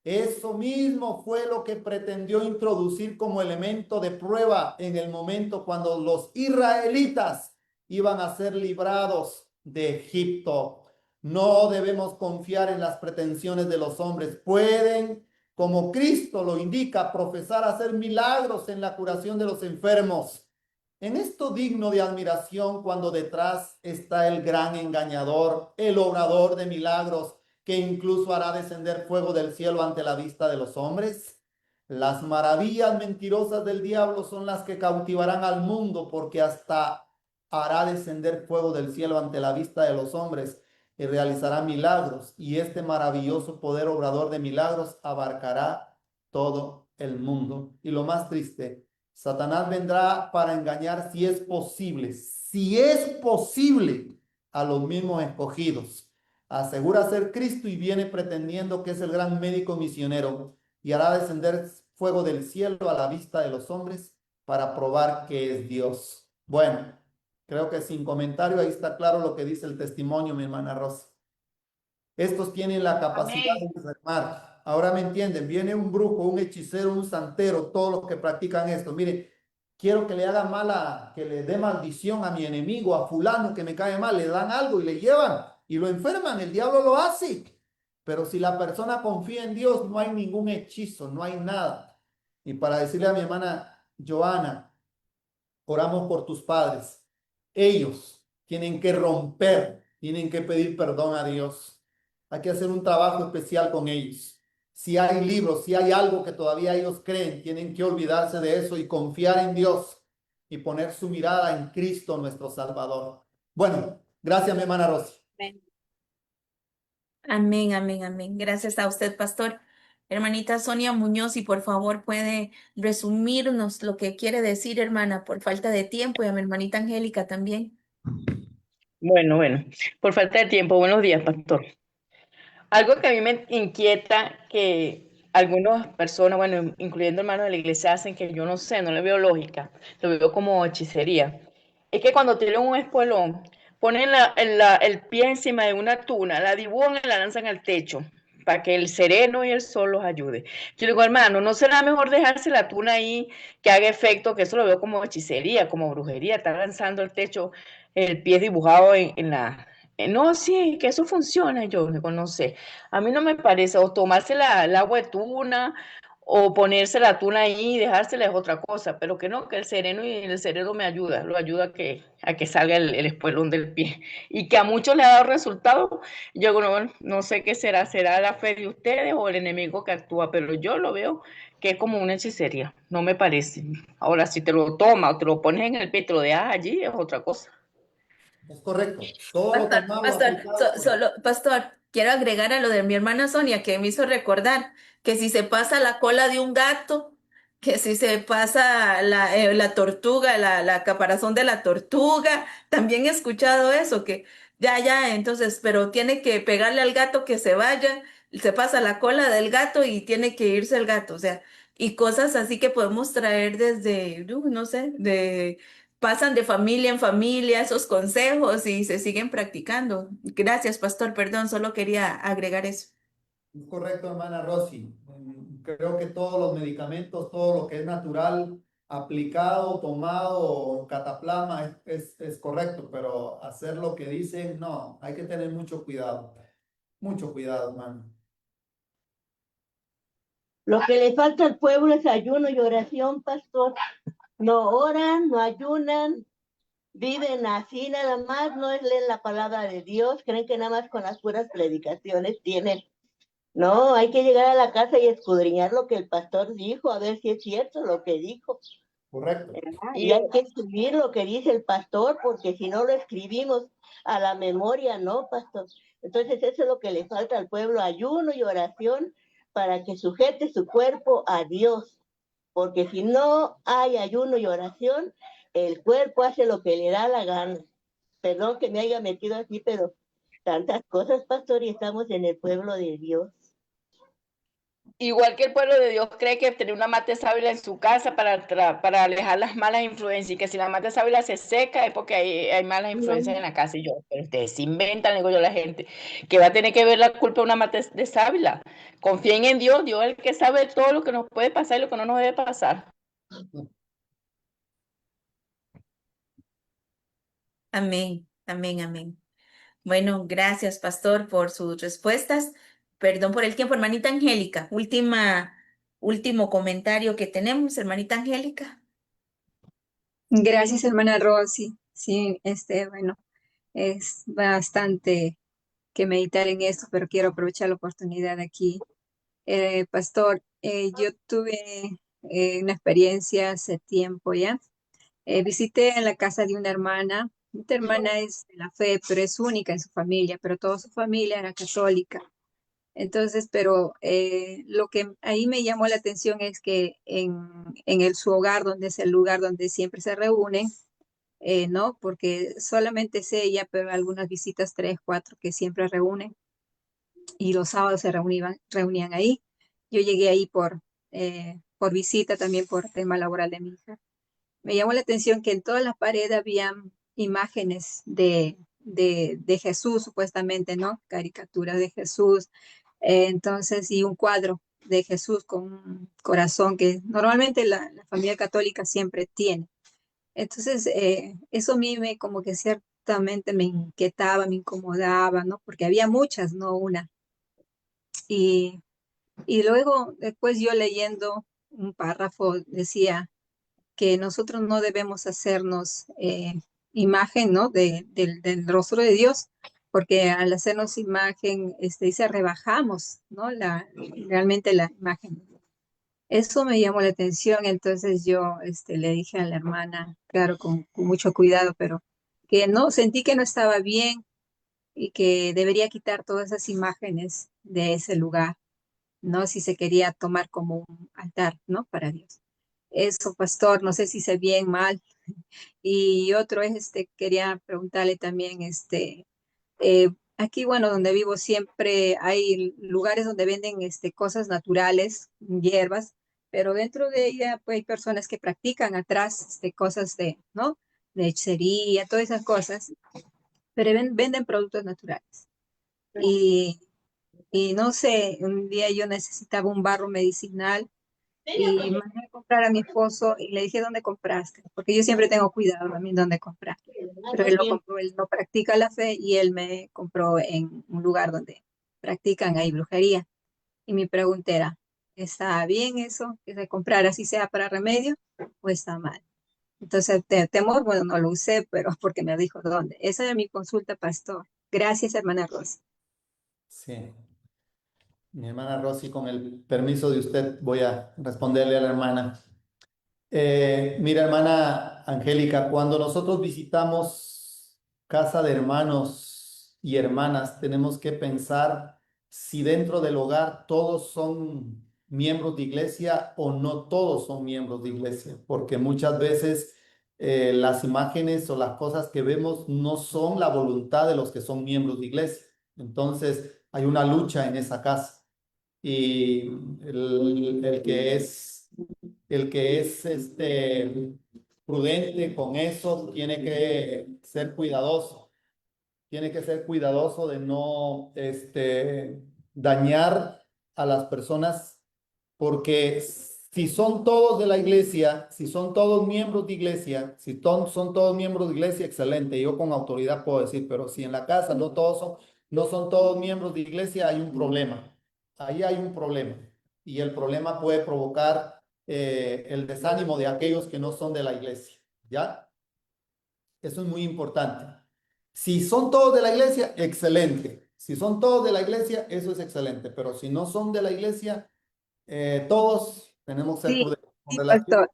Eso mismo fue lo que pretendió introducir como elemento de prueba en el momento cuando los israelitas iban a ser librados de Egipto. No debemos confiar en las pretensiones de los hombres. Pueden, como Cristo lo indica, profesar hacer milagros en la curación de los enfermos. En esto digno de admiración cuando detrás está el gran engañador, el obrador de milagros, que incluso hará descender fuego del cielo ante la vista de los hombres. Las maravillas mentirosas del diablo son las que cautivarán al mundo, porque hasta hará descender fuego del cielo ante la vista de los hombres y realizará milagros. Y este maravilloso poder obrador de milagros abarcará todo el mundo. Y lo más triste, Satanás vendrá para engañar si es posible, a los mismos escogidos. Asegura ser Cristo y viene pretendiendo que es el gran médico misionero y hará descender fuego del cielo a la vista de los hombres para probar que es Dios. Bueno, creo que sin comentario ahí está claro lo que dice el testimonio, mi hermana Rosa. Estos tienen la capacidad Amén. de enfermar. Ahora me entienden, viene un brujo, un hechicero, un santero, todos los que practican esto. Mire, quiero que le haga mala, que le dé maldición a mi enemigo, a fulano que me cae mal, le dan algo y le llevan y lo enferman. El diablo lo hace. Pero si la persona confía en Dios, no hay ningún hechizo, no hay nada. Y para decirle a mi hermana Joana, oramos por tus padres. Ellos tienen que romper, tienen que pedir perdón a Dios. Hay que hacer un trabajo especial con ellos. Si hay libros, si hay algo que todavía ellos creen, tienen que olvidarse de eso y confiar en Dios y poner su mirada en Cristo nuestro Salvador. Bueno, gracias, mi hermana Rosy. Amén. Amén, amén, amén. Gracias a usted, pastor. Hermanita Sonia Muñoz, y por favor puede resumirnos lo que quiere decir, hermana, por falta de tiempo, y a mi hermanita Angélica también. Bueno, por falta de tiempo, buenos días, pastor. Algo que a mí me inquieta que algunas personas, bueno, incluyendo hermanos de la iglesia, hacen que yo no sé, no le veo lógica, lo veo como hechicería. Es que cuando tienen un espuelón, ponen el pie encima de una tuna, la dibujan y la lanzan al techo para que el sereno y el sol los ayude. Yo digo, hermano, ¿no será mejor dejarse la tuna ahí que haga efecto? Que eso lo veo como hechicería, como brujería, está lanzando el techo, el pie dibujado en la... No, sí, que eso funciona, yo digo, no sé. A mí no me parece, o tomarse el agua de tuna, o ponerse la tuna ahí y dejársela es otra cosa, pero que no, que el sereno me ayuda, lo ayuda a que salga el espuelón del pie. Y que a muchos le ha dado resultado. Yo bueno, no sé qué será, será la fe de ustedes o el enemigo que actúa, pero yo lo veo que es como una hechicería, no me parece. Ahora, si te lo tomas o te lo pones en el pie y te lo dejas allí, es otra cosa. Es correcto. Todo lo Pastor, tomado, pastor, aplicado. pastor, quiero agregar a lo de mi hermana Sonia, que me hizo recordar que si se pasa la cola de un gato, que si se pasa la tortuga, la caparazón de la tortuga, también he escuchado eso, que ya, entonces, pero tiene que pegarle al gato que se vaya, se pasa la cola del gato y tiene que irse el gato, o sea, y cosas así que podemos traer desde, no sé, pasan de familia en familia esos consejos y se siguen practicando. Gracias, pastor. Perdón, solo quería agregar eso. Es correcto, hermana Rosy. Creo que todos los medicamentos, todo lo que es natural, aplicado, tomado, cataplasma, es correcto, pero hacer lo que dicen, no, hay que tener mucho cuidado. Mucho cuidado, hermano. Lo que le falta al pueblo es ayuno y oración, pastor. No oran, no ayunan, viven así nada más, no leen la palabra de Dios, creen que nada más con las puras predicaciones tienen. No, hay que llegar a la casa y escudriñar lo que el pastor dijo, a ver si es cierto lo que dijo. Correcto. Y hay que escribir lo que dice el pastor, porque si no lo escribimos a la memoria, ¿no, pastor? Entonces eso es lo que le falta al pueblo, ayuno y oración para que sujete su cuerpo a Dios. porque si no hay ayuno y oración, el cuerpo hace lo que le da la gana. Perdón que me haya metido así, pero tantas cosas, pastor, y estamos en el pueblo de Dios. Igual que el pueblo de Dios cree que tener una mata de sábila en su casa para alejar las malas influencias, y que si la mata de sábila se seca es porque hay malas influencias en la casa. Y yo, pero ustedes se inventan, digo yo a la gente, que va a tener que ver la culpa de una mata de sábila. Confíen en Dios, Dios es el que sabe todo lo que nos puede pasar y lo que no nos debe pasar. Amén, amén, amén. Bueno, gracias, pastor, por sus respuestas. Perdón por el tiempo, hermanita Angélica. Último comentario que tenemos, hermanita Angélica. Gracias, hermana Rosy. Sí, bueno, es bastante que meditar en esto, pero quiero aprovechar la oportunidad aquí. Pastor, yo tuve una experiencia hace tiempo ya. Visité en la casa de una hermana. Esta hermana es de la fe, pero es única en su familia, pero toda su familia era católica. Entonces, pero lo que ahí me llamó la atención es que su hogar, donde es el lugar donde siempre se reúnen, ¿no? Porque solamente es ella, pero algunas visitas, tres, cuatro, que siempre reúnen, y los sábados se reunían ahí. Yo llegué ahí por visita, también por tema laboral de mi hija. Me llamó la atención que en todas las paredes habían imágenes de Jesús, supuestamente, ¿no? Caricaturas de Jesús. Entonces, y un cuadro de Jesús con un corazón que normalmente la familia católica siempre tiene. Entonces, eso a mí como que ciertamente me inquietaba, me incomodaba, ¿no? Porque había muchas, no una. Y, y luego, después yo leyendo un párrafo, decía que nosotros no debemos hacernos imagen, ¿no? Del rostro de Dios, porque al hacernos imagen, dice, rebajamos, ¿no? Realmente la imagen. Eso me llamó la atención, entonces yo le dije a la hermana, claro, con mucho cuidado, pero que no, sentí que no estaba bien y que debería quitar todas esas imágenes de ese lugar, ¿no? Si se quería tomar como un altar, ¿no? Para Dios. Eso, pastor, no sé si sé bien, mal. Y otro es, quería preguntarle también, aquí, bueno, donde vivo siempre hay lugares donde venden, cosas naturales, hierbas, pero dentro de ella, pues, hay personas que practican atrás, cosas ¿no? De hechicería, todas esas cosas, pero venden productos naturales. Y, y no sé, un día yo necesitaba un barro medicinal y mandé a comprar a mi esposo y le dije, ¿dónde compraste? Porque yo siempre tengo cuidado también dónde comprar. Pero él lo compró, él no practica la fe y él me compró en un lugar donde practican ahí brujería. Y mi pregunta era, ¿está bien eso que se comprara así sea para remedio o está mal? Entonces, temor, bueno, no lo usé, pero porque me dijo dónde. Esa era mi consulta, pastor. Gracias, hermana Rosa. Sí. Mi hermana Rosy, con el permiso de usted, voy a responderle a la hermana. Mira, hermana Angélica, cuando nosotros visitamos casa de hermanos y hermanas, tenemos que pensar si dentro del hogar todos son miembros de iglesia o no todos son miembros de iglesia, porque muchas veces las imágenes o las cosas que vemos no son la voluntad de los que son miembros de iglesia. Entonces, hay una lucha en esa casa y el que es prudente con eso tiene que ser cuidadoso. Tiene que ser cuidadoso de no dañar a las personas, porque si son todos de la iglesia, si son todos miembros de iglesia, si son todos miembros de iglesia, excelente. Yo con autoridad puedo decir, pero si en la casa no son todos miembros de iglesia, hay un problema. Ahí hay un problema. Y el problema puede provocar el desánimo de aquellos que no son de la iglesia. ¿Ya? Eso es muy importante. Si son todos de la iglesia, excelente. Si son todos de la iglesia, eso es excelente. Pero si no son de la iglesia, todos tenemos que ser Sí, prudentes con sí, relación. pastor.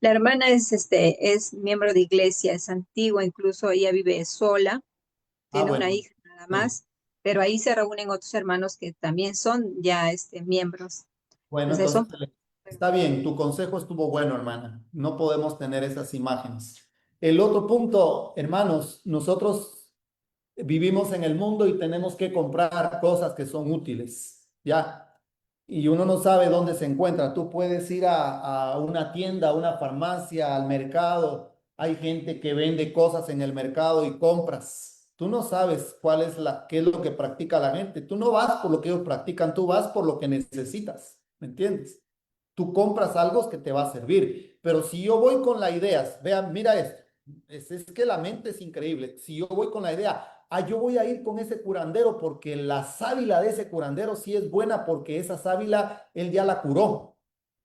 La hermana es miembro de iglesia, es antigua, incluso ella vive sola, Ah, tiene una bueno. hija nada Sí. más, pero ahí se reúnen otros hermanos que también son ya miembros. Bueno, Entonces entonces son Está bien, tu consejo estuvo bueno, hermana. No podemos tener esas imágenes. El otro punto, hermanos, nosotros vivimos en el mundo y tenemos que comprar cosas que son útiles, ¿ya? Y uno no sabe dónde se encuentra. Tú puedes ir a una tienda, a una farmacia, al mercado. Hay gente que vende cosas en el mercado y compras. Tú no sabes qué es lo que practica la gente. Tú no vas por lo que ellos practican, tú vas por lo que necesitas, ¿me entiendes? Tú compras algo que te va a servir. Pero si yo voy con la idea, vean, mira esto, es que la mente es increíble. Si yo voy con la idea, yo voy a ir con ese curandero porque la sábila de ese curandero sí es buena porque esa sábila él ya la curó.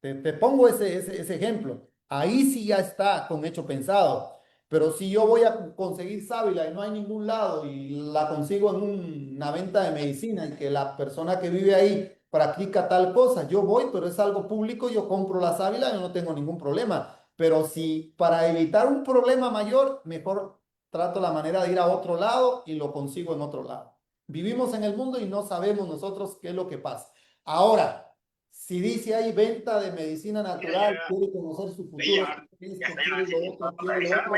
Te pongo ese ejemplo. Ahí sí ya está con hecho pensado. Pero si yo voy a conseguir sábila y no hay ningún lado y la consigo en una venta de medicina y que la persona que vive ahí practica tal cosa, yo voy, pero es algo público, yo compro la sábila y no tengo ningún problema. Pero si para evitar un problema mayor, mejor trato la manera de ir a otro lado y lo consigo en otro lado. Vivimos en el mundo y no sabemos nosotros qué es lo que pasa. Ahora, si dice ahí venta de medicina natural, quiere conocer su futuro, quiere lo otro, quiere lo otro,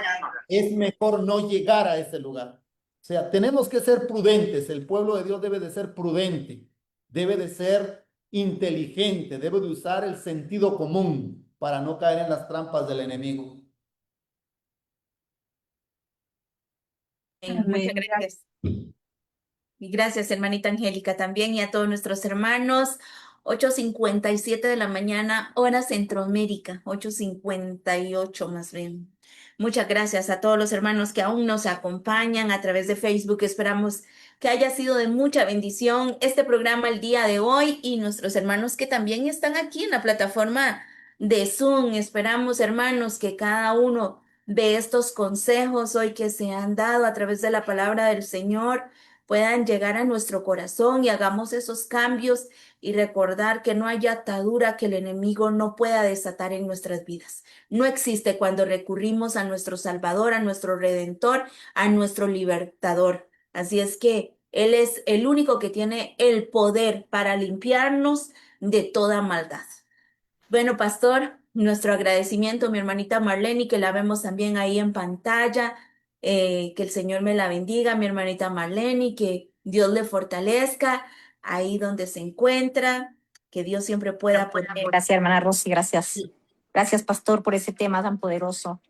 es mejor no llegar a ese lugar. O sea, tenemos que ser prudentes. El pueblo de Dios debe de ser prudente, debe de ser inteligente, debe de usar el sentido común para no caer en las trampas del enemigo. Muchas Amén. gracias. Y gracias, hermanita Angélica, también y a todos nuestros hermanos. 8:57 de la mañana, hora Centroamérica, 8:58 más bien. Muchas gracias a todos los hermanos que aún nos acompañan a través de Facebook. Esperamos que haya sido de mucha bendición este programa el día de hoy y nuestros hermanos que también están aquí en la plataforma de Zoom. Esperamos, hermanos, que cada uno de estos consejos hoy que se han dado a través de la palabra del Señor puedan llegar a nuestro corazón y hagamos esos cambios y recordar que no hay atadura que el enemigo no pueda desatar en nuestras vidas. No existe cuando recurrimos a nuestro Salvador, a nuestro Redentor, a nuestro Libertador. Así es que Él es el único que tiene el poder para limpiarnos de toda maldad. Bueno, pastor, nuestro agradecimiento, mi hermanita Marlene, que la vemos también ahí en pantalla. Que el Señor me la bendiga, mi hermanita Marlene, que Dios le fortalezca ahí donde se encuentra, que Dios siempre pueda poner. Gracias, hermana Rosy, gracias. Gracias, pastor, por ese tema tan poderoso.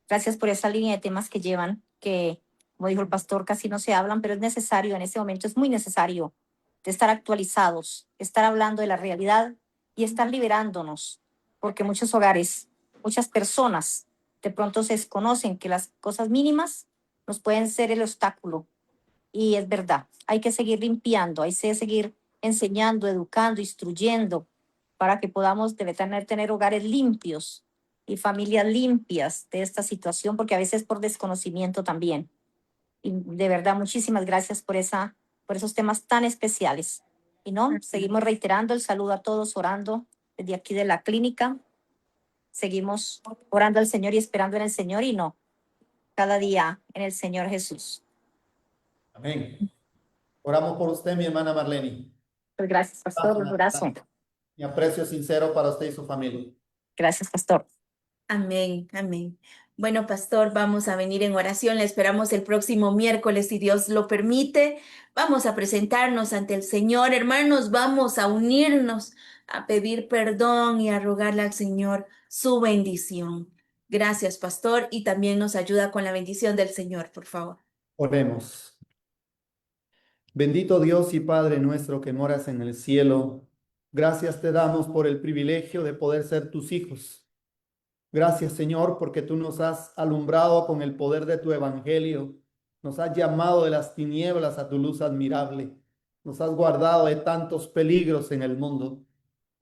Gracias por esa línea de temas que llevan, que, como dijo el pastor, casi no se hablan, pero es necesario, en este momento es muy necesario de estar actualizados, estar hablando de la realidad y estar liberándonos, porque muchos hogares, muchas personas de pronto se desconocen que las cosas mínimas nos pueden ser el obstáculo. Y es verdad, hay que seguir limpiando, hay que seguir enseñando, educando, instruyendo, para que podamos tener hogares limpios y familias limpias de esta situación, porque a veces por desconocimiento también. Y de verdad, muchísimas gracias por esos temas tan especiales. Y no, seguimos reiterando el saludo a todos, orando desde aquí de la clínica. Seguimos orando al Señor y esperando en el Señor y no, cada día en el Señor Jesús. Amén. Oramos por usted, mi hermana Marlene. Pues gracias, pastor, un abrazo. Mi aprecio sincero para usted y su familia. Gracias, pastor. Amén, amén. Bueno, pastor, vamos a venir en oración. Le esperamos el próximo miércoles, si Dios lo permite. Vamos a presentarnos ante el Señor, hermanos. Vamos a unirnos, a pedir perdón y a rogarle al Señor su bendición. Gracias, pastor, y también nos ayuda con la bendición del Señor, por favor. Oremos. Bendito Dios y Padre nuestro que moras en el cielo, gracias te damos por el privilegio de poder ser tus hijos. Gracias, Señor, porque tú nos has alumbrado con el poder de tu evangelio, nos has llamado de las tinieblas a tu luz admirable, nos has guardado de tantos peligros en el mundo.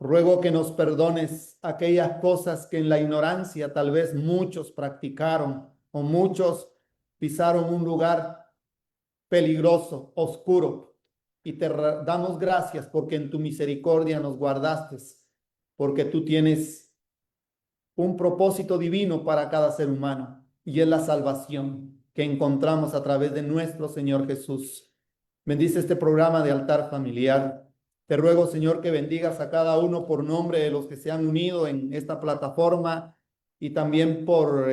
Ruego que nos perdones aquellas cosas que en la ignorancia tal vez muchos practicaron o muchos pisaron un lugar peligroso, oscuro, y te damos gracias porque en tu misericordia nos guardaste, porque tú tienes un propósito divino para cada ser humano y es la salvación que encontramos a través de nuestro Señor Jesús. Bendice este programa de altar familiar. Te ruego, Señor, que bendigas a cada uno por nombre de los que se han unido en esta plataforma y también por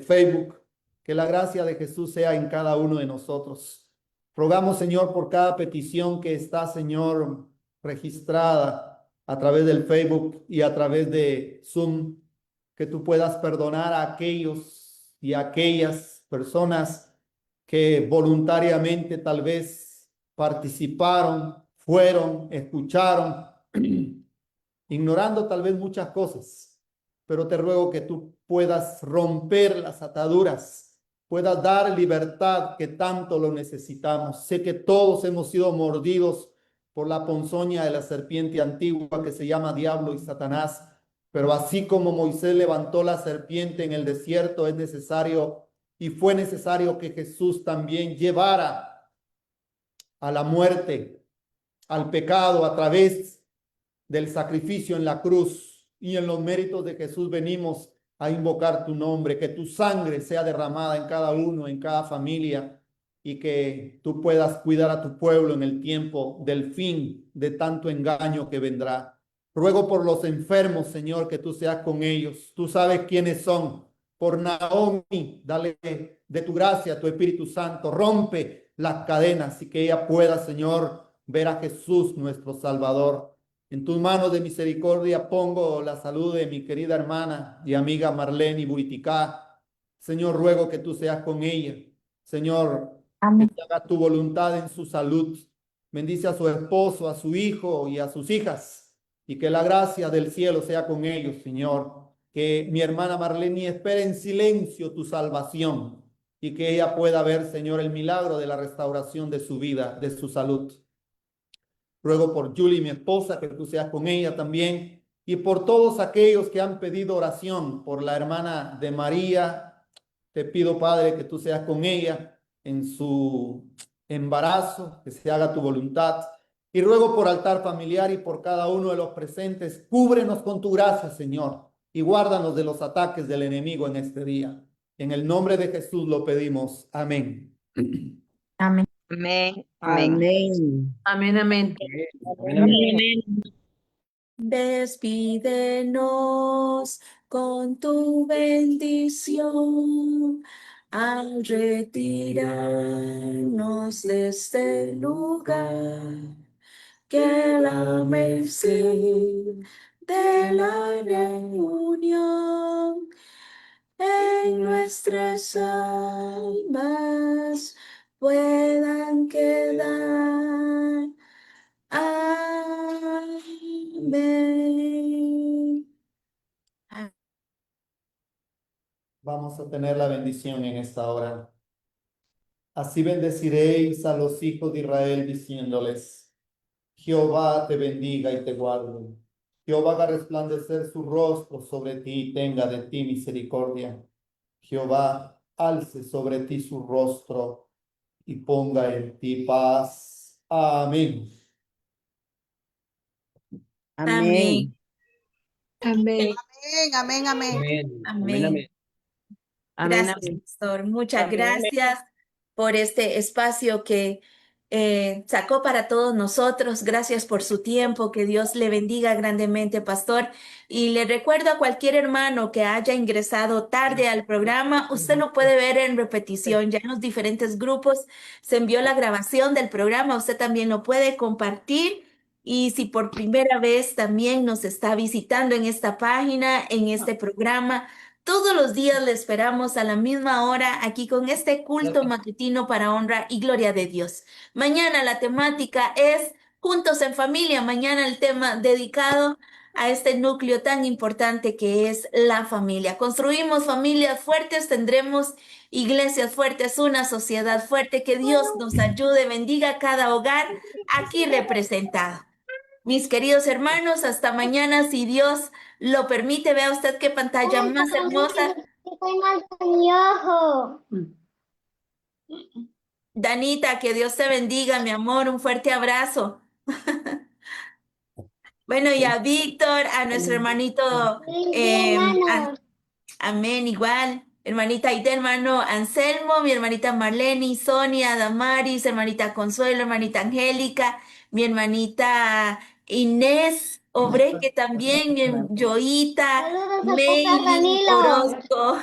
Facebook. Que la gracia de Jesús sea en cada uno de nosotros. Rogamos, Señor, por cada petición que está, Señor, registrada a través del Facebook y a través de Zoom, que tú puedas perdonar a aquellos y a aquellas personas que voluntariamente tal vez participaron, fueron, escucharon, ignorando tal vez muchas cosas, pero te ruego que tú puedas romper las ataduras, puedas dar libertad que tanto lo necesitamos. Sé que todos hemos sido mordidos por la ponzoña de la serpiente antigua que se llama diablo y Satanás, pero así como Moisés levantó la serpiente en el desierto, es necesario y fue necesario que Jesús también llevara a la muerte, al pecado a través del sacrificio en la cruz. Y en los méritos de Jesús venimos a invocar tu nombre, que tu sangre sea derramada en cada uno, en cada familia, y que tú puedas cuidar a tu pueblo en el tiempo del fin de tanto engaño que vendrá. Ruego por los enfermos, Señor, que tú seas con ellos. Tú sabes quiénes son. Por Naomi, dale de tu gracia, tu Espíritu Santo, rompe las cadenas y que ella pueda, Señor, ver a Jesús, nuestro Salvador. En tus manos de misericordia pongo la salud de mi querida hermana y amiga Marlene Buriticá. Señor, ruego que tú seas con ella. Señor, que Amén. se haga tu voluntad en su salud. Bendice a su esposo, a su hijo y a sus hijas. Y que la gracia del cielo sea con ellos, Señor. Que mi hermana Marlene espere en silencio tu salvación y que ella pueda ver, Señor, el milagro de la restauración de su vida, de su salud. Ruego por Julie, mi esposa, que tú seas con ella también. Y por todos aquellos que han pedido oración, por la hermana de María, te pido, Padre, que tú seas con ella en su embarazo, que se haga tu voluntad. Y ruego por altar familiar y por cada uno de los presentes, cúbrenos con tu gracia, Señor, y guárdanos de los ataques del enemigo en este día. En el nombre de Jesús lo pedimos. Amén. Amén. Amén, amén. Amén. Amén, amén. Amén, amén. Despídenos con tu bendición al retirarnos de este lugar. Que la merced de la reunión en nuestras almas puedan quedar. Amén. Vamos a tener la bendición en esta hora. Así bendeciréis a los hijos de Israel diciéndoles: Jehová te bendiga y te guarde. Jehová haga resplandecer su rostro sobre ti y tenga de ti misericordia. Jehová alce sobre ti su rostro y ponga en ti paz. Amén. Amén. Amén. Amén. Amén. Amén. Amén. Amén. Amén. Amén. Amén, Gracias, amén. pastor. Muchas Amén. gracias por este espacio que sacó para todos nosotros. Gracias por su tiempo. Que Dios le bendiga grandemente, pastor. Y le recuerdo a cualquier hermano que haya ingresado tarde al programa, usted lo puede ver en repetición. Ya en los diferentes grupos se envió la grabación del programa. Usted también lo puede compartir. Y si por primera vez también nos está visitando en esta página, en este programa, todos los días le esperamos a la misma hora aquí con este culto matutino para honra y gloria de Dios. Mañana la temática es Juntos en Familia. Mañana el tema dedicado a este núcleo tan importante que es la familia. Construimos familias fuertes, tendremos iglesias fuertes, una sociedad fuerte. Que Dios nos ayude, bendiga cada hogar aquí representado. Mis queridos hermanos, hasta mañana, si Dios lo permite. Vea usted qué pantalla más hermosa. Mi ojo. Danita, que Dios te bendiga, mi amor. Un fuerte abrazo. Bueno, y a Víctor, a nuestro hermanito, amén, igual. Hermanita Aide, hermano Anselmo, mi hermanita Marlene, Sonia, Damaris, hermanita Consuelo, hermanita Angélica, mi hermanita Inés Obreque también, Joita, Saludos a papá Meili Danilo. Orozco,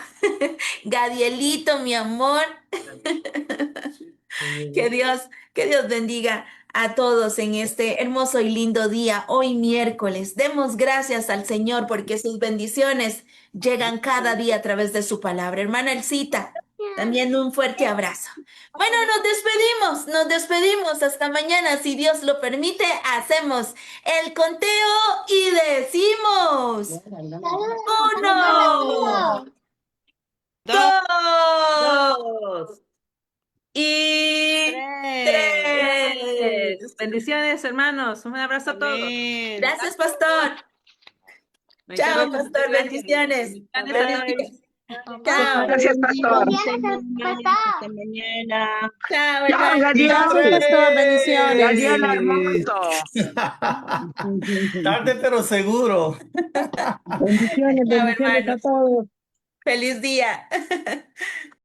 Gadielito, mi amor. Que Dios bendiga a todos en este hermoso y lindo día, hoy miércoles. Demos gracias al Señor porque sus bendiciones llegan cada día a través de su palabra. Hermana Elcita, también un fuerte abrazo. Bueno, nos despedimos hasta mañana. Si Dios lo permite, hacemos el conteo y decimos: Saludos a papá 1, Danilo. 2 y 3. Bendiciones, hermanos. Un abrazo a todos. Gracias, pastor. Chao, pastor. Bendiciones. Feliz día. Chao. Gracias, pastor. Bendiciones, papá. Hasta mañana. Chao, Chao, hermano. Gadiel. Pastor, bendiciones. Gadiel hermoso. Tarde pero seguro. Bendiciones, Chao, bendiciones a hermanos. todos. Feliz día.